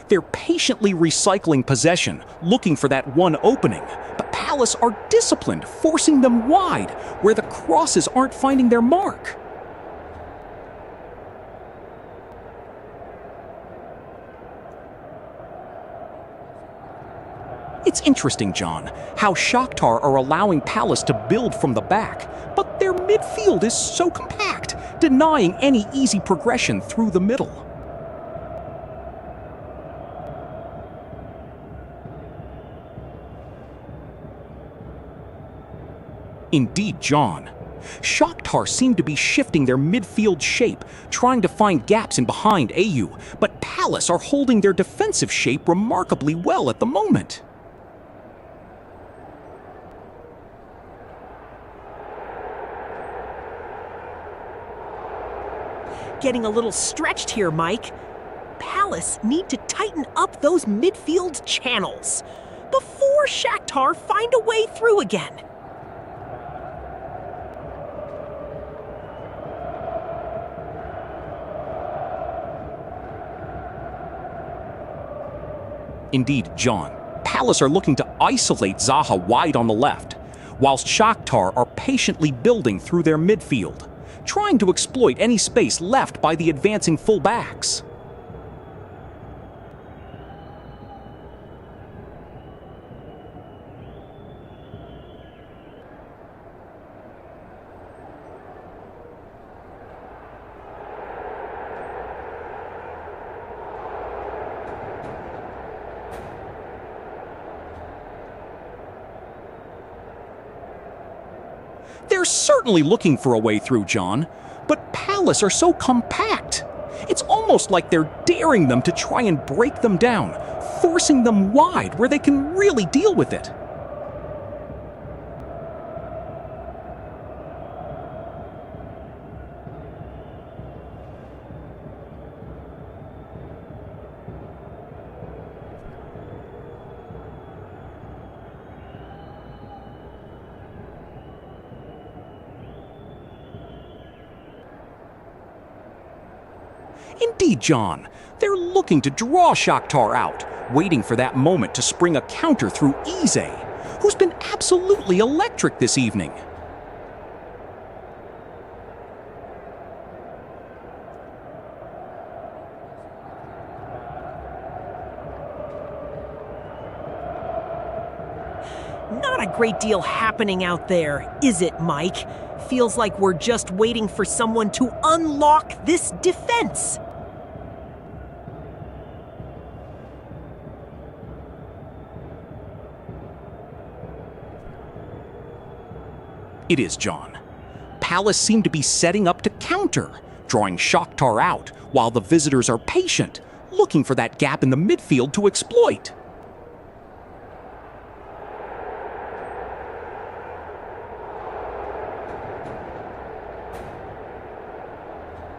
They're patiently recycling possession, looking for that one opening, but Palace are disciplined, forcing them wide, where the crosses aren't finding their mark. It's interesting, John, how Shakhtar are allowing Palace to build from the back, but their midfield is so compact, denying any easy progression through the middle. Indeed, John. Shakhtar seem to be shifting their midfield shape, trying to find gaps in behind AU, but Palace are holding their defensive shape remarkably well at the moment. Getting a little stretched here, Mike. Palace need to tighten up those midfield channels before Shakhtar find a way through again. Indeed, John. Palace are looking to isolate Zaha wide on the left, whilst Shakhtar are patiently building through their midfield, trying to exploit any space left by the advancing fullbacks. They're certainly looking for a way through, John, but Palace are so compact. It's almost like they're daring them to try and break them down, forcing them wide where they can really deal with it. Indeed, John. They're looking to draw Shakhtar out, waiting for that moment to spring a counter through Eze, who's been absolutely electric this evening. Not a great deal happening out there, is it, Mike? Feels like we're just waiting for someone to unlock this defense. It is, John. Palace seem to be setting up to counter, drawing Shakhtar out, while the visitors are patient, looking for that gap in the midfield to exploit.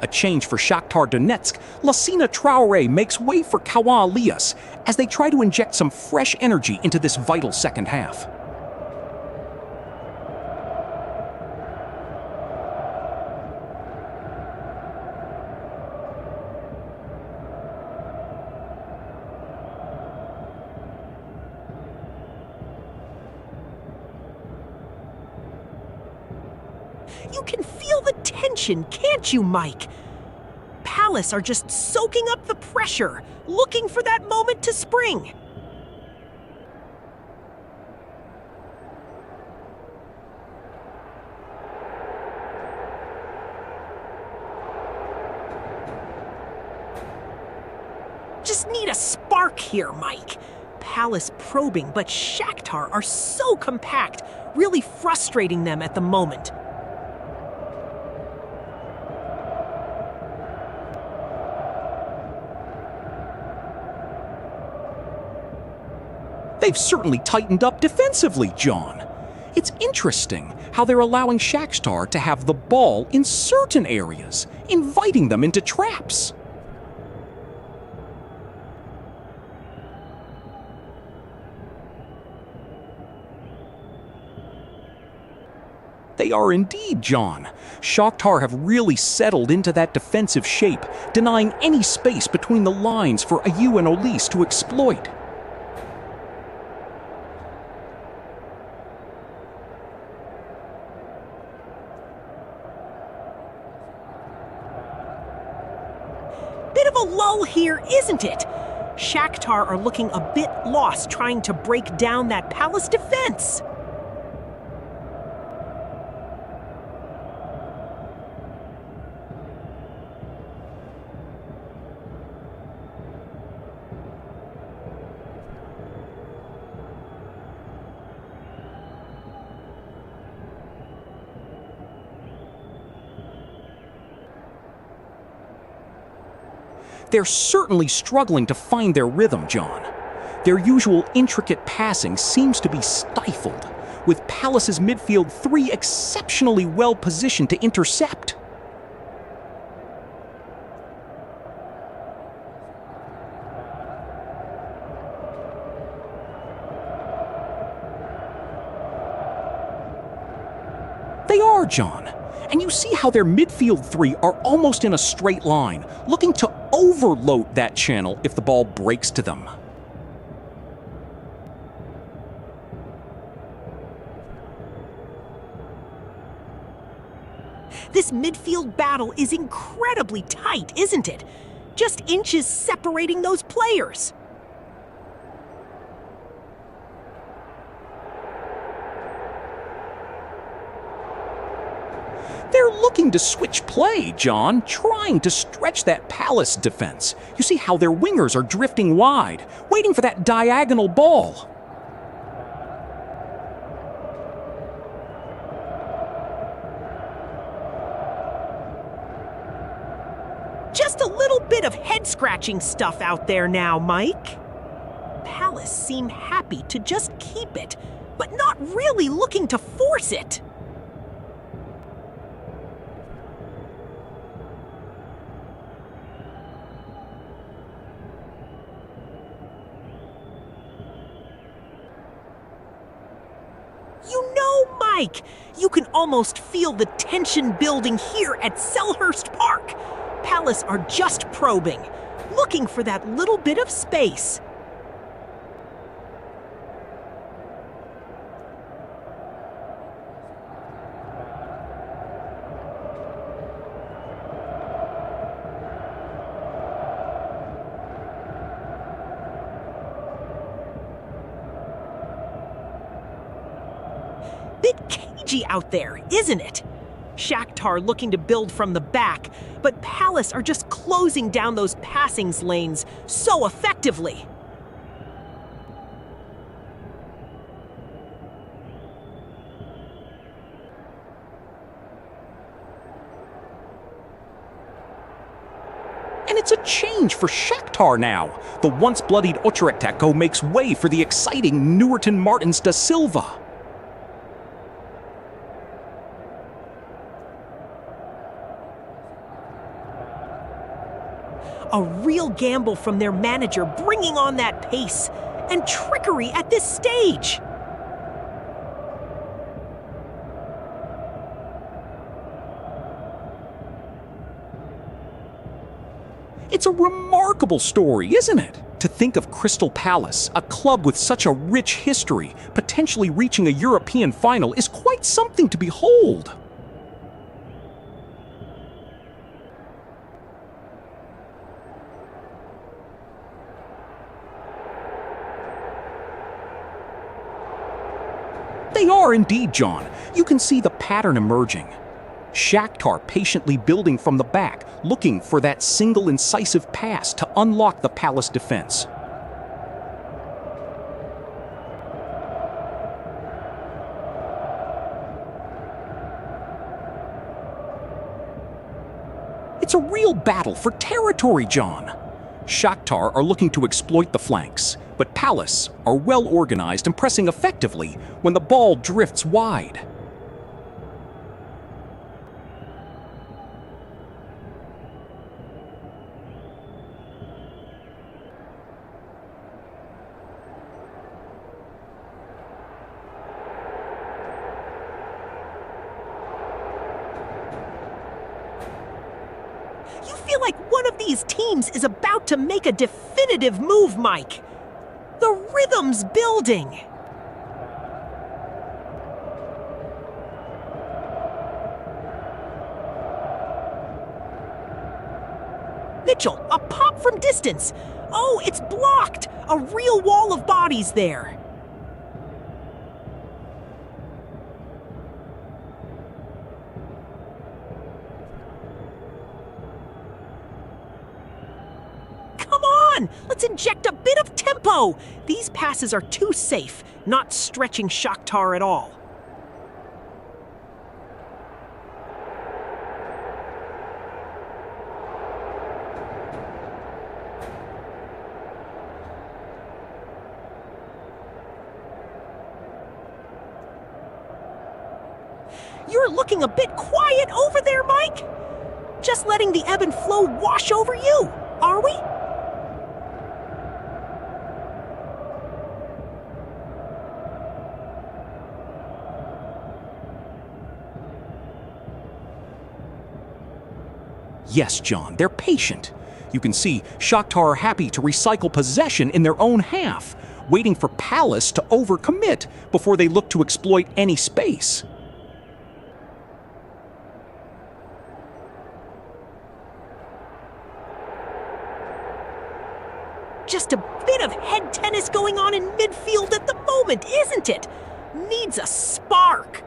A change for Shakhtar Donetsk, Lassina Traoré makes way for Kawa Elias as they try to inject some fresh energy into this vital second half. You can feel the tension, can't you, Mike? Palace are just soaking up the pressure, looking for that moment to spring. Just need a spark here, Mike. Palace probing, but Shakhtar are so compact, really frustrating them at the moment. They've certainly tightened up defensively, John. It's interesting how they're allowing Shakhtar to have the ball in certain areas, inviting them into traps. They are indeed, John. Shakhtar have really settled into that defensive shape, denying any space between the lines for Ayew and Olise to exploit. Bit of a lull here, isn't it? Shakhtar are looking a bit lost trying to break down that Palace defense. They're certainly struggling to find their rhythm, John. Their usual intricate passing seems to be stifled, with Palace's midfield three exceptionally well positioned to intercept. They are, John. And you see how their midfield three are almost in a straight line, looking to overload that channel if the ball breaks to them. This midfield battle is incredibly tight, isn't it? Just inches separating those players. They're looking to switch play, John, trying to stretch that Palace defense. You see how their wingers are drifting wide, waiting for that diagonal ball. Just a little bit of head-scratching stuff out there now, Mike. Palace seem happy to just keep it, but not really looking to force it. You know, Mike, you can almost feel the tension building here at Selhurst Park. Palace are just probing, looking for that little bit of space. Bit cagey out there, isn't it? Shakhtar looking to build from the back, but Palace are just closing down those passing lanes so effectively. And it's a change for Shakhtar now. The once bloodied Ochereteko makes way for the exciting Newerton Martins da Silva. A real gamble from their manager, bringing on that pace and trickery at this stage. It's a remarkable story, isn't it? To think of Crystal Palace, a club with such a rich history, potentially reaching a European final is quite something to behold. are indeed, John. You can see the pattern emerging. Shakhtar patiently building from the back, looking for that single incisive pass to unlock the Palace defense. It's a real battle for territory, John. Shakhtar are looking to exploit the flanks, but Palace are well organized and pressing effectively when the ball drifts wide. You feel like one of these teams is about to make a definitive move, Mike. The rhythm's building. Mitchell, a pop from distance. Oh, it's blocked. A real wall of bodies there. Let's inject a bit of tempo. These passes are too safe, not stretching Shakhtar at all. You're looking a bit quiet over there, Mike. Just letting the ebb and flow wash over you, are we? Yes, John, they're patient. You can see Shakhtar are happy to recycle possession in their own half, waiting for Palace to overcommit before they look to exploit any space. Just a bit of head tennis going on in midfield at the moment, isn't it? Needs a spark.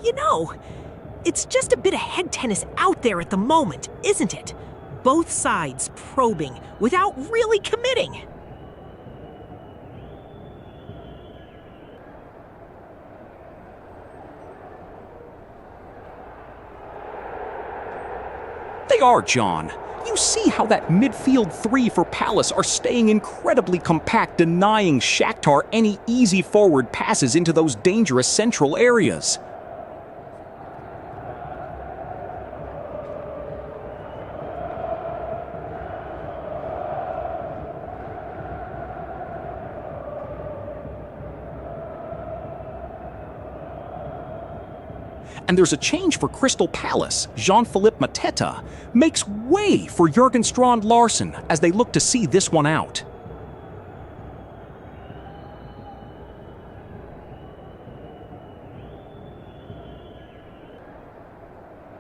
You know, it's just a bit of head tennis out there at the moment, isn't it? Both sides probing without really committing. They are, John. You see how that midfield three for Palace are staying incredibly compact, denying Shakhtar any easy forward passes into those dangerous central areas. And there's a change for Crystal Palace. Jean-Philippe Mateta makes way for Jurgen Strand Larsen as they look to see this one out.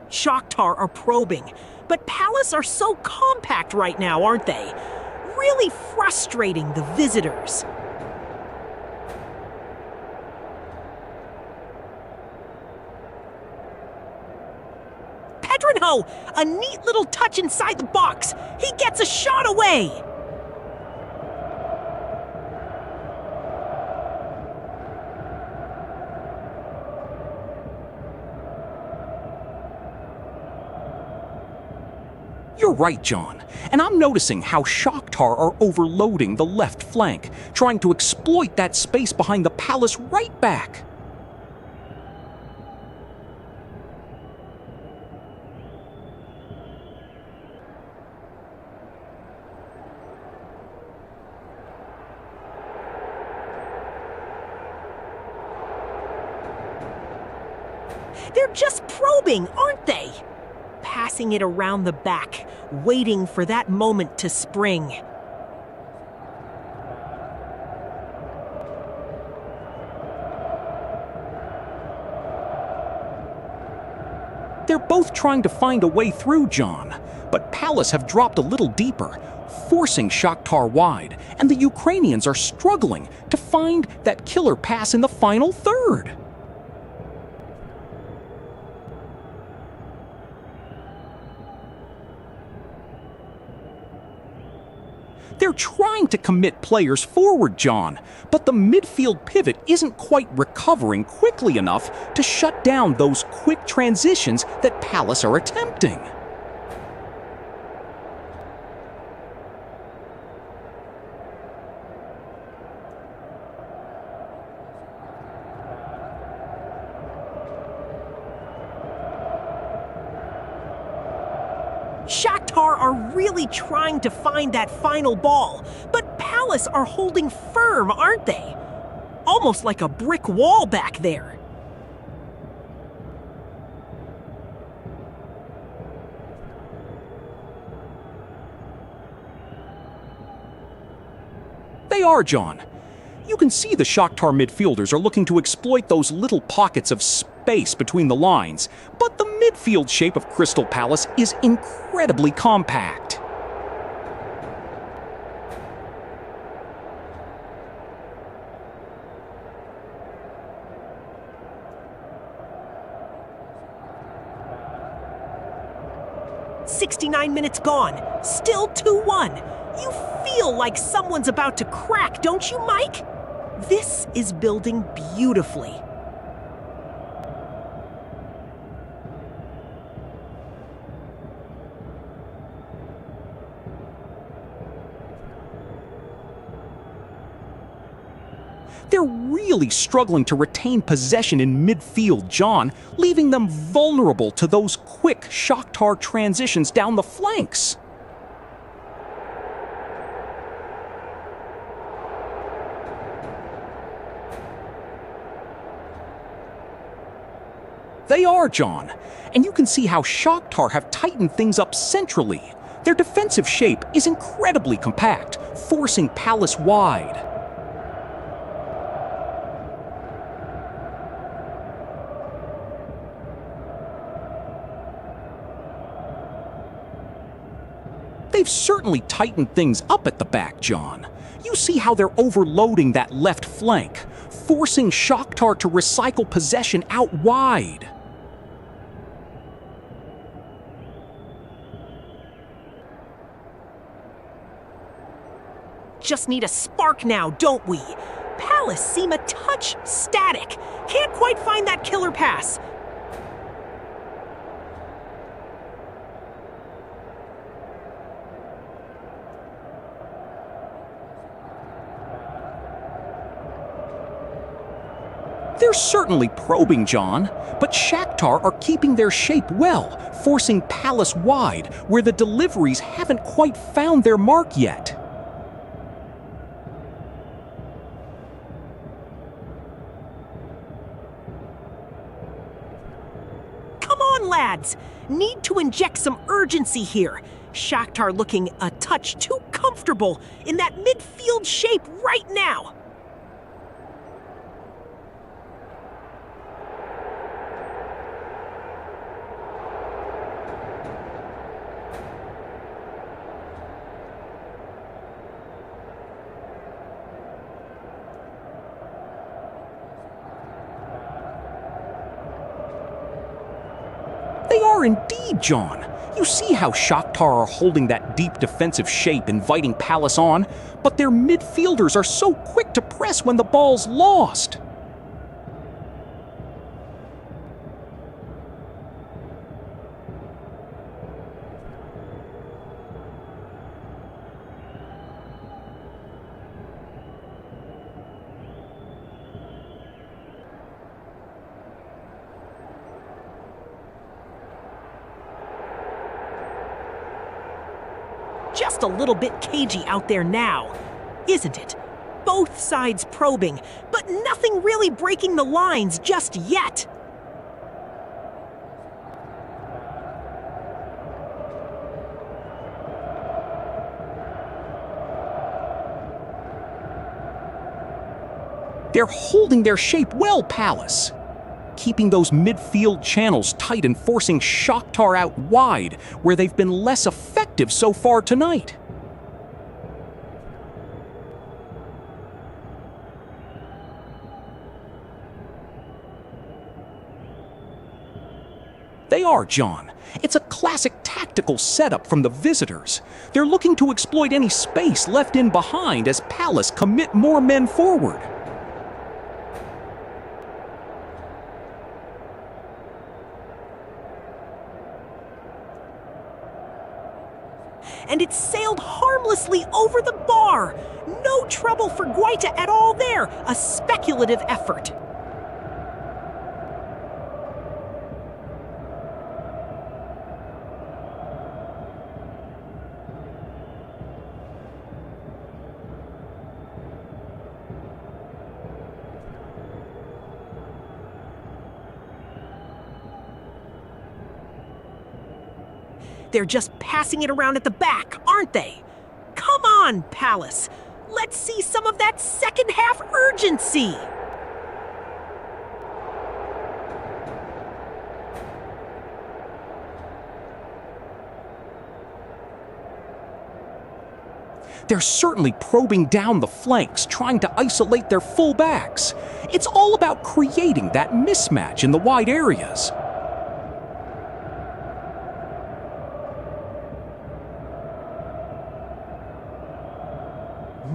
Shakhtar are probing, but Palace are so compact right now, aren't they? Really frustrating the visitors. Pedrinho, a neat little touch inside the box. He gets a shot away. You're right, John. And I'm noticing how Shakhtar are overloading the left flank, trying to exploit that space behind the Palace right back. They're just probing, aren't they? passing it around the back, waiting for that moment to spring. They're both trying to find a way through, John, but Palace have dropped a little deeper, forcing Shakhtar wide, and the Ukrainians are struggling to find that killer pass in the final third. They're trying to commit players forward, John, but the midfield pivot isn't quite recovering quickly enough to shut down those quick transitions that Palace are attempting. Shakhtar are really trying to find that final ball, but Palace are holding firm, aren't they? Almost like a brick wall back there. They are, John. You can see the Shakhtar midfielders are looking to exploit those little pockets of space between the lines, but the midfield shape of Crystal Palace is incredibly compact. "69 minutes gone, still 2-1. You feel like someone's about to crack, don't you, Mike? This is building beautifully. They're really struggling to retain possession in midfield, John, leaving them vulnerable to those quick Shakhtar transitions down the flanks. They are, John, and you can see how Shakhtar have tightened things up centrally. Their defensive shape is incredibly compact, forcing Palace wide. They've certainly tightened things up at the back, John. You see how they're overloading that left flank, forcing Shakhtar to recycle possession out wide. Just need a spark now, don't we? Palace seem a touch static. Can't quite find that killer pass. They're certainly probing, John, but Shakhtar are keeping their shape well, forcing Palace wide, where the deliveries haven't quite found their mark yet. Come on, lads! Need to inject some urgency here. Shakhtar looking a touch too comfortable in that midfield shape right now. They are indeed, John. You see how Shakhtar are holding that deep defensive shape, inviting Palace on, but their midfielders are so quick to press when the ball's lost. Just a little bit cagey out there now, isn't it? Both sides probing, but nothing really breaking the lines just yet. They're holding their shape well, Palace, keeping those midfield channels tight and forcing Shakhtar out wide, where they've been less effective so far tonight. They are, John. It's a classic tactical setup from the visitors. They're looking to exploit any space left in behind as Palace commit more men forward. And it sailed harmlessly over the bar. No trouble for Guaita at all there. A speculative effort. They're just passing it around at the back, aren't they? Come on, Palace. Let's see some of that second half urgency. They're certainly probing down the flanks, trying to isolate their fullbacks. It's all about creating that mismatch in the wide areas.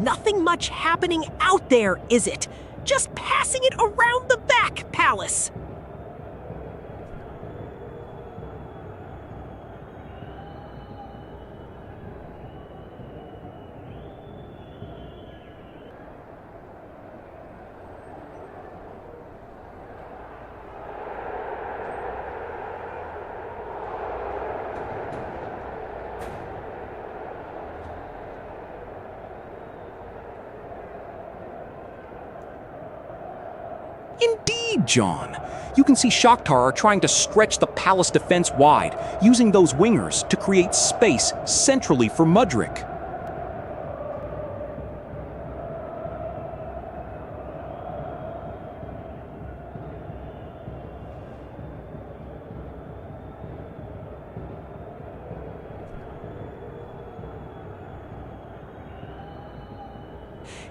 Nothing much happening out there, is it? Just passing it around the back, Palace. Indeed, John. You can see Shakhtar are trying to stretch the Palace defense wide, using those wingers to create space centrally for Mudryk.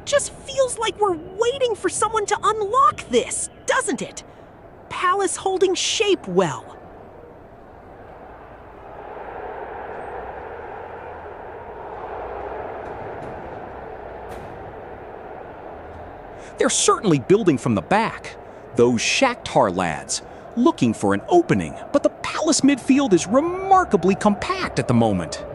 Just feels like we're waiting for someone to unlock this, doesn't it? Palace holding shape well. They're certainly building from the back. Those Shakhtar lads, looking for an opening, but the Palace midfield is remarkably compact at the moment.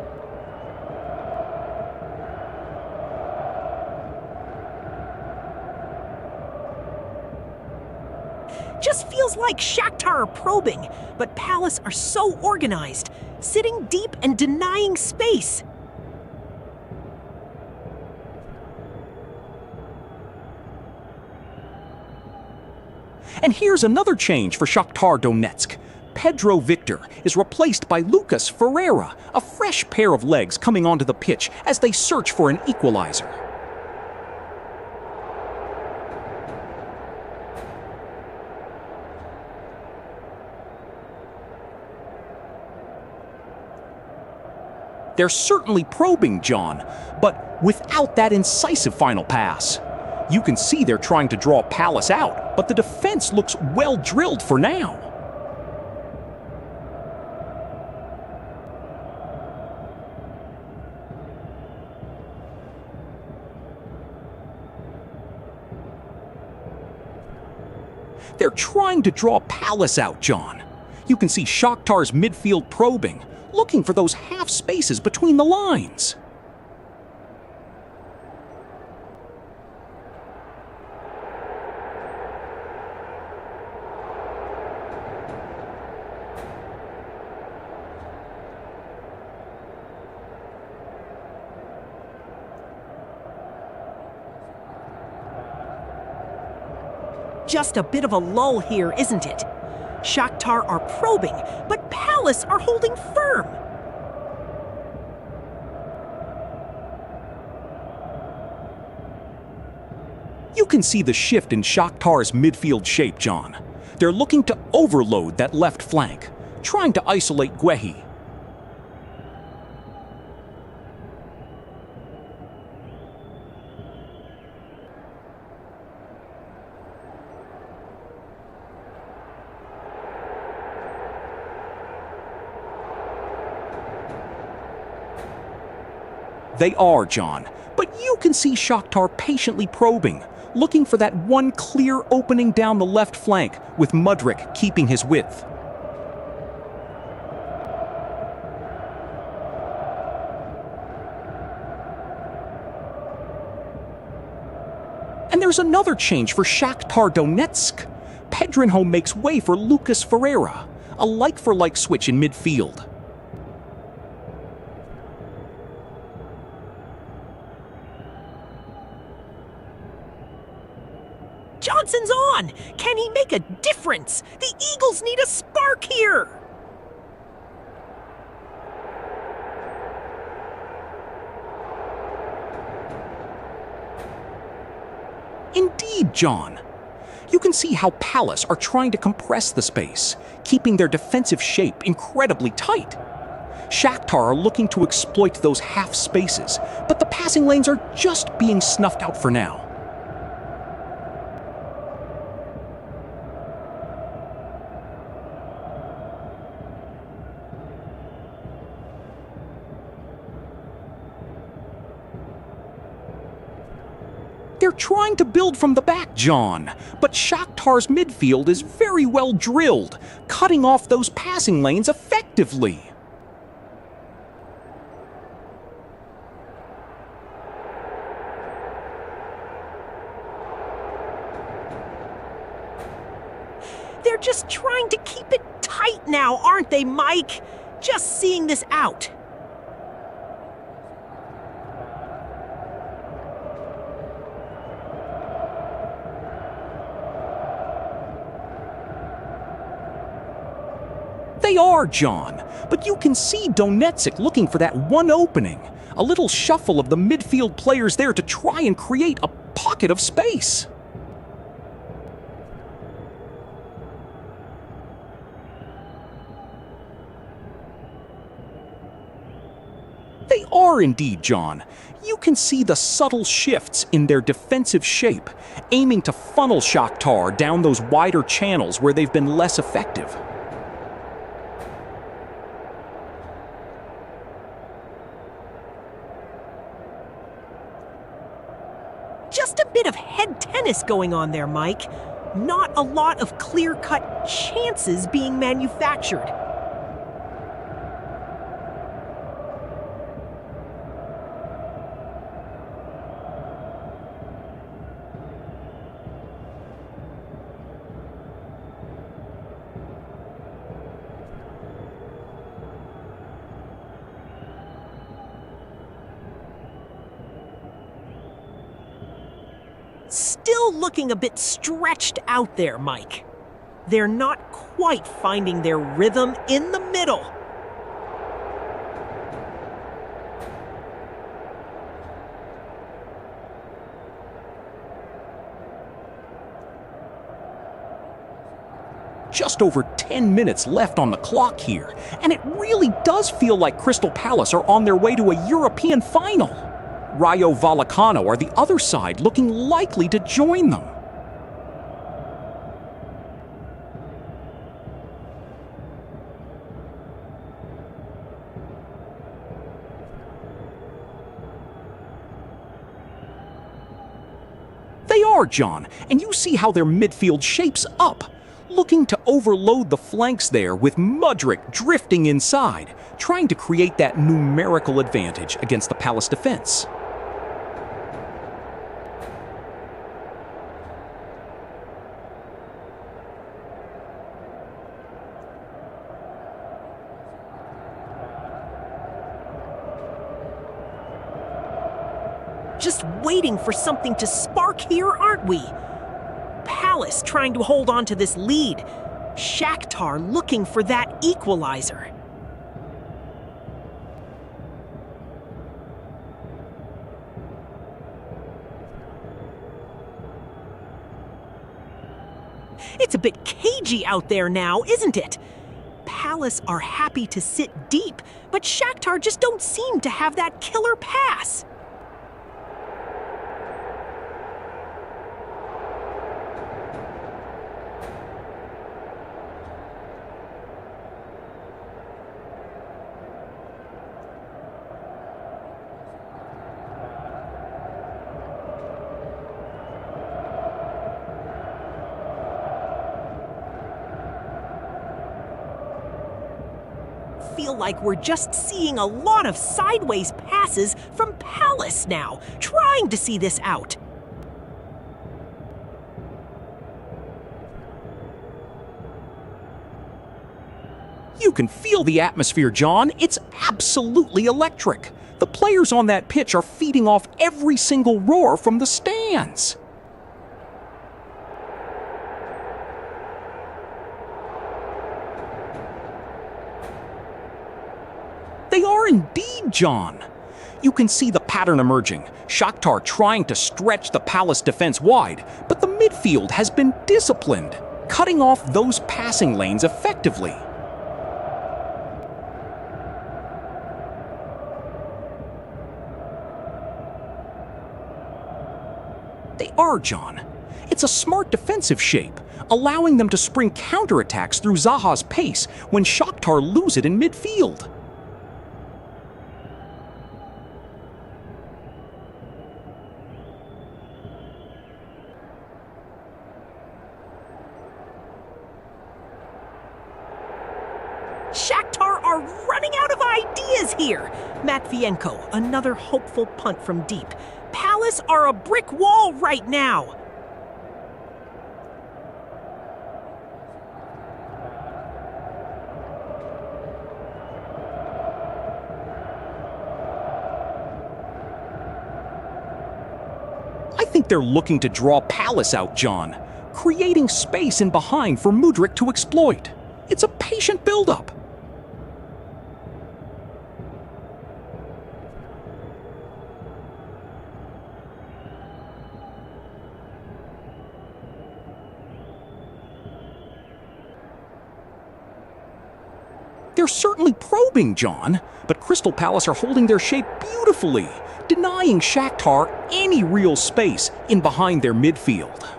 Just feels like Shakhtar are probing, but Palace are so organized, sitting deep and denying space. And here's another change for Shakhtar Donetsk. Pedro Victor is replaced by Lucas Ferreira, a fresh pair of legs coming onto the pitch as they search for an equalizer. They're certainly probing, John, but without that incisive final pass. You can see they're trying to draw Palace out, but the defense looks well drilled for now. They're trying to draw Palace out, John. You can see Shakhtar's midfield probing, looking for those half spaces between the lines. Just a bit of a lull here, isn't it? Shakhtar are probing, but Palace are holding firm. You can see the shift in Shakhtar's midfield shape, John. They're looking to overload that left flank, trying to isolate Guehi. They are, John, but you can see Shakhtar patiently probing, looking for that one clear opening down the left flank, with Mudryk keeping his width. And there's another change for Shakhtar Donetsk. Pedrinho makes way for Lucas Ferreira, a like-for-like switch in midfield. Johnson's on! Can he make a difference? The Eagles need a spark here! Indeed, John. You can see how Palace are trying to compress the space, keeping their defensive shape incredibly tight. Shakhtar are looking to exploit those half spaces, but the passing lanes are just being snuffed out for now. They're trying to build from the back, John, but Shakhtar's midfield is very well drilled, cutting off those passing lanes effectively. They're just trying to keep it tight now, aren't they, Mike? Just seeing this out. They are, John, but you can see Donetsk looking for that one opening. A little shuffle of the midfield players there to try and create a pocket of space. They are indeed, John. You can see the subtle shifts in their defensive shape, aiming to funnel Shakhtar down those wider channels where they've been less effective. Just a bit of head tennis going on there, Mike. Not a lot of clear-cut chances being manufactured. Still looking a bit stretched out there, Mike. They're not quite finding their rhythm in the middle. Just over 10 minutes left on the clock here, and it really does feel like Crystal Palace are on their way to a European final. Rayo Vallecano are the other side, looking likely to join them. They are, John, and you see how their midfield shapes up, looking to overload the flanks there with Mudryk drifting inside, trying to create that numerical advantage against the Palace defense. Just waiting for something to spark here, aren't we? Palace trying to hold on to this lead. Shakhtar looking for that equalizer. It's a bit cagey out there now, isn't it? Palace are happy to sit deep, but Shakhtar just don't seem to have that killer pass. Feel like we're just seeing a lot of sideways passes from Palace now, trying to see this out. You can feel the atmosphere, John. It's absolutely electric. The players on that pitch are feeding off every single roar from the stands. They are indeed, John. You can see the pattern emerging. Shakhtar trying to stretch the Palace defense wide, but the midfield has been disciplined, cutting off those passing lanes effectively. They are, John. It's a smart defensive shape, allowing them to spring counterattacks through Zaha's pace when Shakhtar lose it in midfield. Shakhtar are running out of ideas here. Matvienko, another hopeful punt from deep. Palace are a brick wall right now. I think they're looking to draw Palace out, John, creating space in behind for Mudryk to exploit. It's a patient build-up. They're certainly probing, John, but Crystal Palace are holding their shape beautifully, denying Shakhtar any real space in behind their midfield.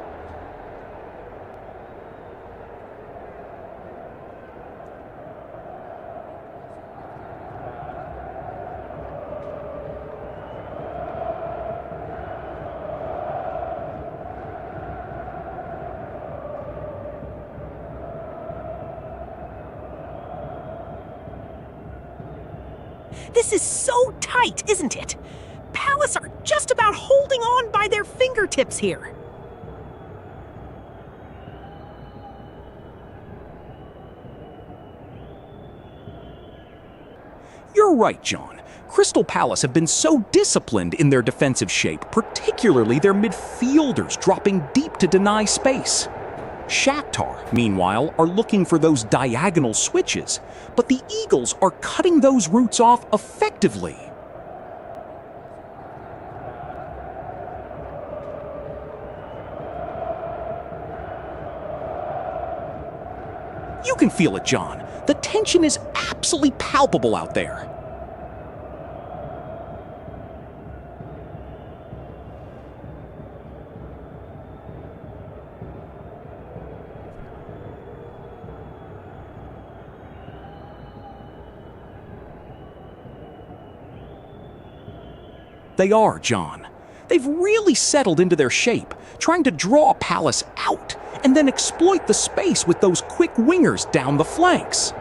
This is so tight, isn't it? Palace are just about holding on by their fingertips here. You're right, John. Crystal Palace have been so disciplined in their defensive shape, particularly their midfielders dropping deep to deny space. Shakhtar, meanwhile, are looking for those diagonal switches, but the Eagles are cutting those routes off effectively. You can feel it, John. The tension is absolutely palpable out there. They are, John. They've really settled into their shape, trying to draw Palace out and then exploit the space with those quick wingers down the flanks.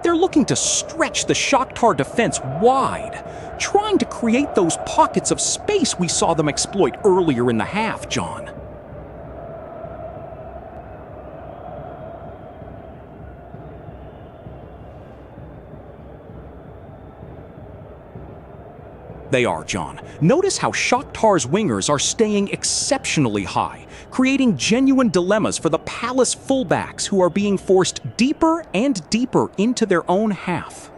They're looking to stretch the Shakhtar defense wide, trying to create those pockets of space we saw them exploit earlier in the half, John. They are, John. Notice how Shakhtar's wingers are staying exceptionally high, creating genuine dilemmas for the Palace fullbacks who are being forced deeper and deeper into their own half.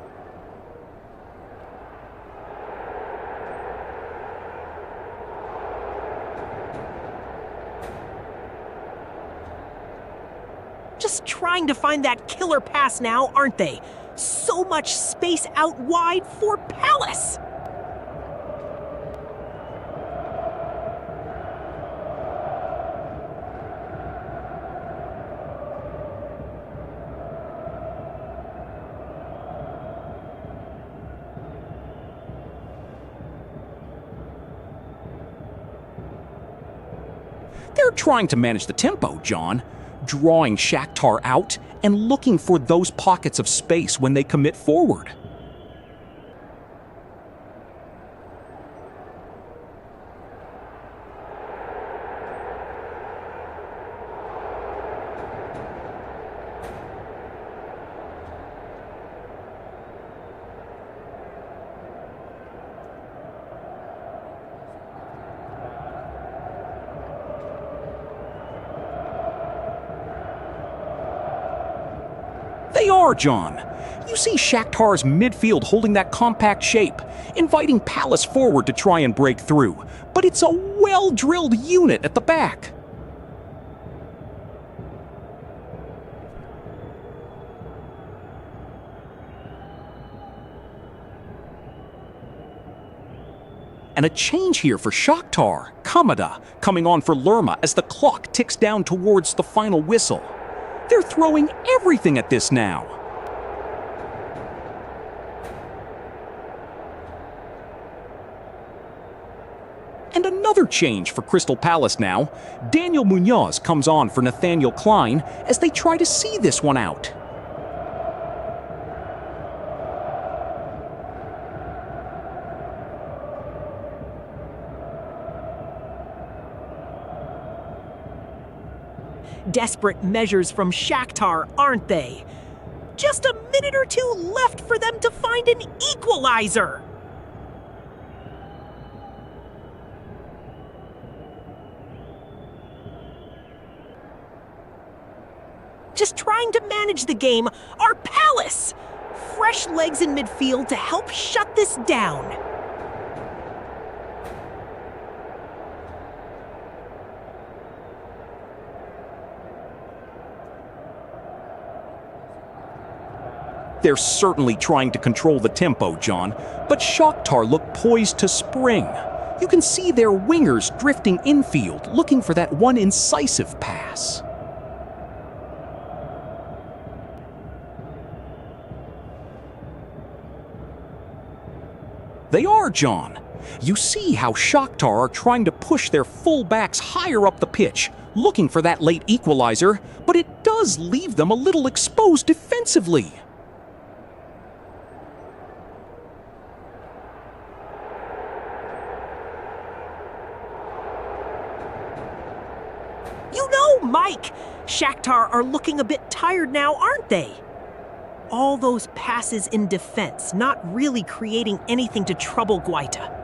Just trying to find that killer pass now, aren't they? So much space out wide for Palace! They're trying to manage the tempo, John, drawing Shakhtar out and looking for those pockets of space when they commit forward. They are, John. You see Shakhtar's midfield holding that compact shape, inviting Palace forward to try and break through, but it's a well-drilled unit at the back. And a change here for Shakhtar. Kamada coming on for Lerma as the clock ticks down towards the final whistle. They're throwing everything at this now. And another change for Crystal Palace now. Daniel Munoz comes on for Nathaniel Klein as they try to see this one out. Desperate measures from Shakhtar, aren't they? Just a minute or two left for them to find an equalizer. Just trying to manage the game are Palace. Fresh legs in midfield to help shut this down. They're certainly trying to control the tempo, John, but Shakhtar look poised to spring. You can see their wingers drifting infield, looking for that one incisive pass. They are, John. You see how Shakhtar are trying to push their fullbacks higher up the pitch, looking for that late equalizer, but it does leave them a little exposed defensively. You know, Mike, Shakhtar are looking a bit tired now, aren't they? All those passes in defense, not really creating anything to trouble Guaita.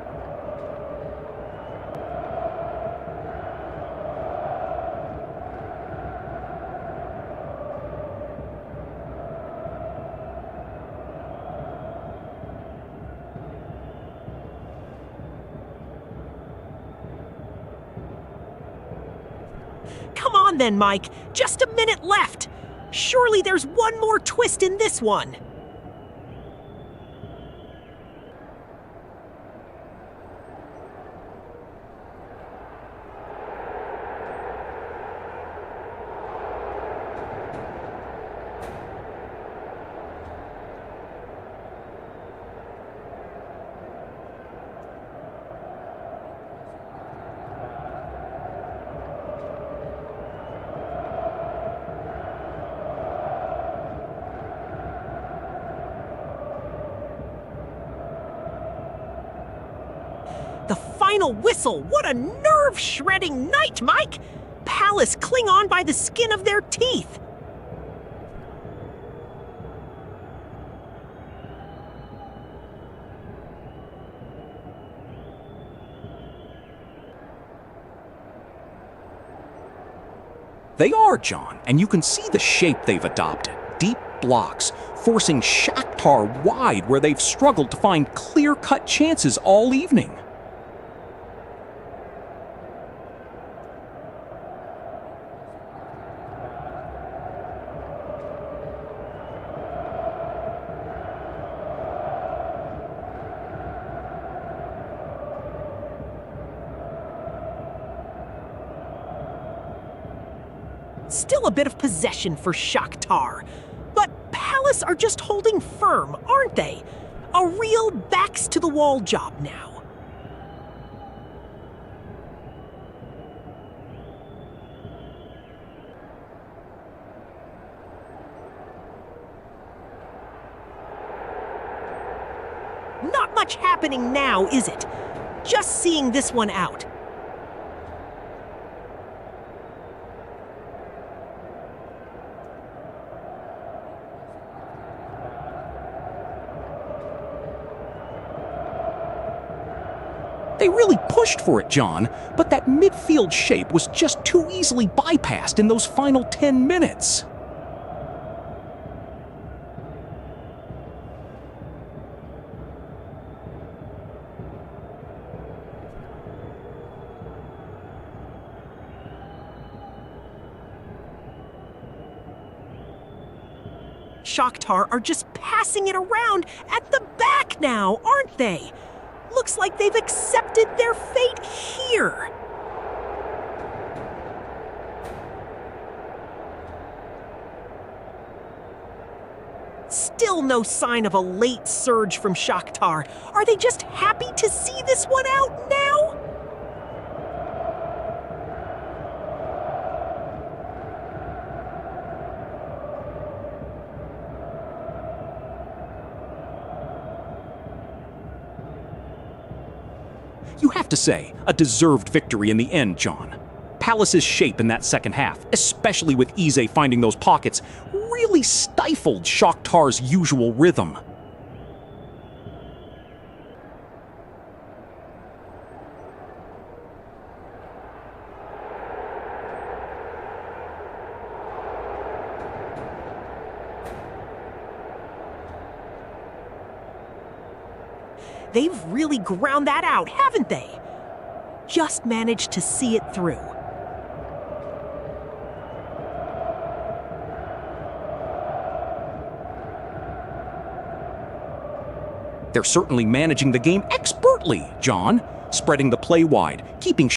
Come on then, Mike. Just a minute left. Surely there's one more twist in this one. The final whistle! What a nerve-shredding night, Mike! Palace cling on by the skin of their teeth. They are, John, and you can see the shape they've adopted. Deep blocks, forcing Shakhtar wide where they've struggled to find clear-cut chances all evening. Still a bit of possession for Shakhtar. But Palace are just holding firm, aren't they? A real backs-to-the-wall job now. Not much happening now, is it? Just seeing this one out. They really pushed for it, John, but that midfield shape was just too easily bypassed in those final 10 minutes. Shakhtar are just passing it around at the back now, aren't they? Looks like they've accepted their fate here. Still no sign of a late surge from Shakhtar. Are they just happy to see this one out now? You have to say, a deserved victory in the end, John. Palace's shape in that second half, especially with Eze finding those pockets, really stifled Shakhtar's usual rhythm. They've really ground that out, haven't they? Just managed to see it through. They're certainly managing the game expertly, John, spreading the play wide, keeping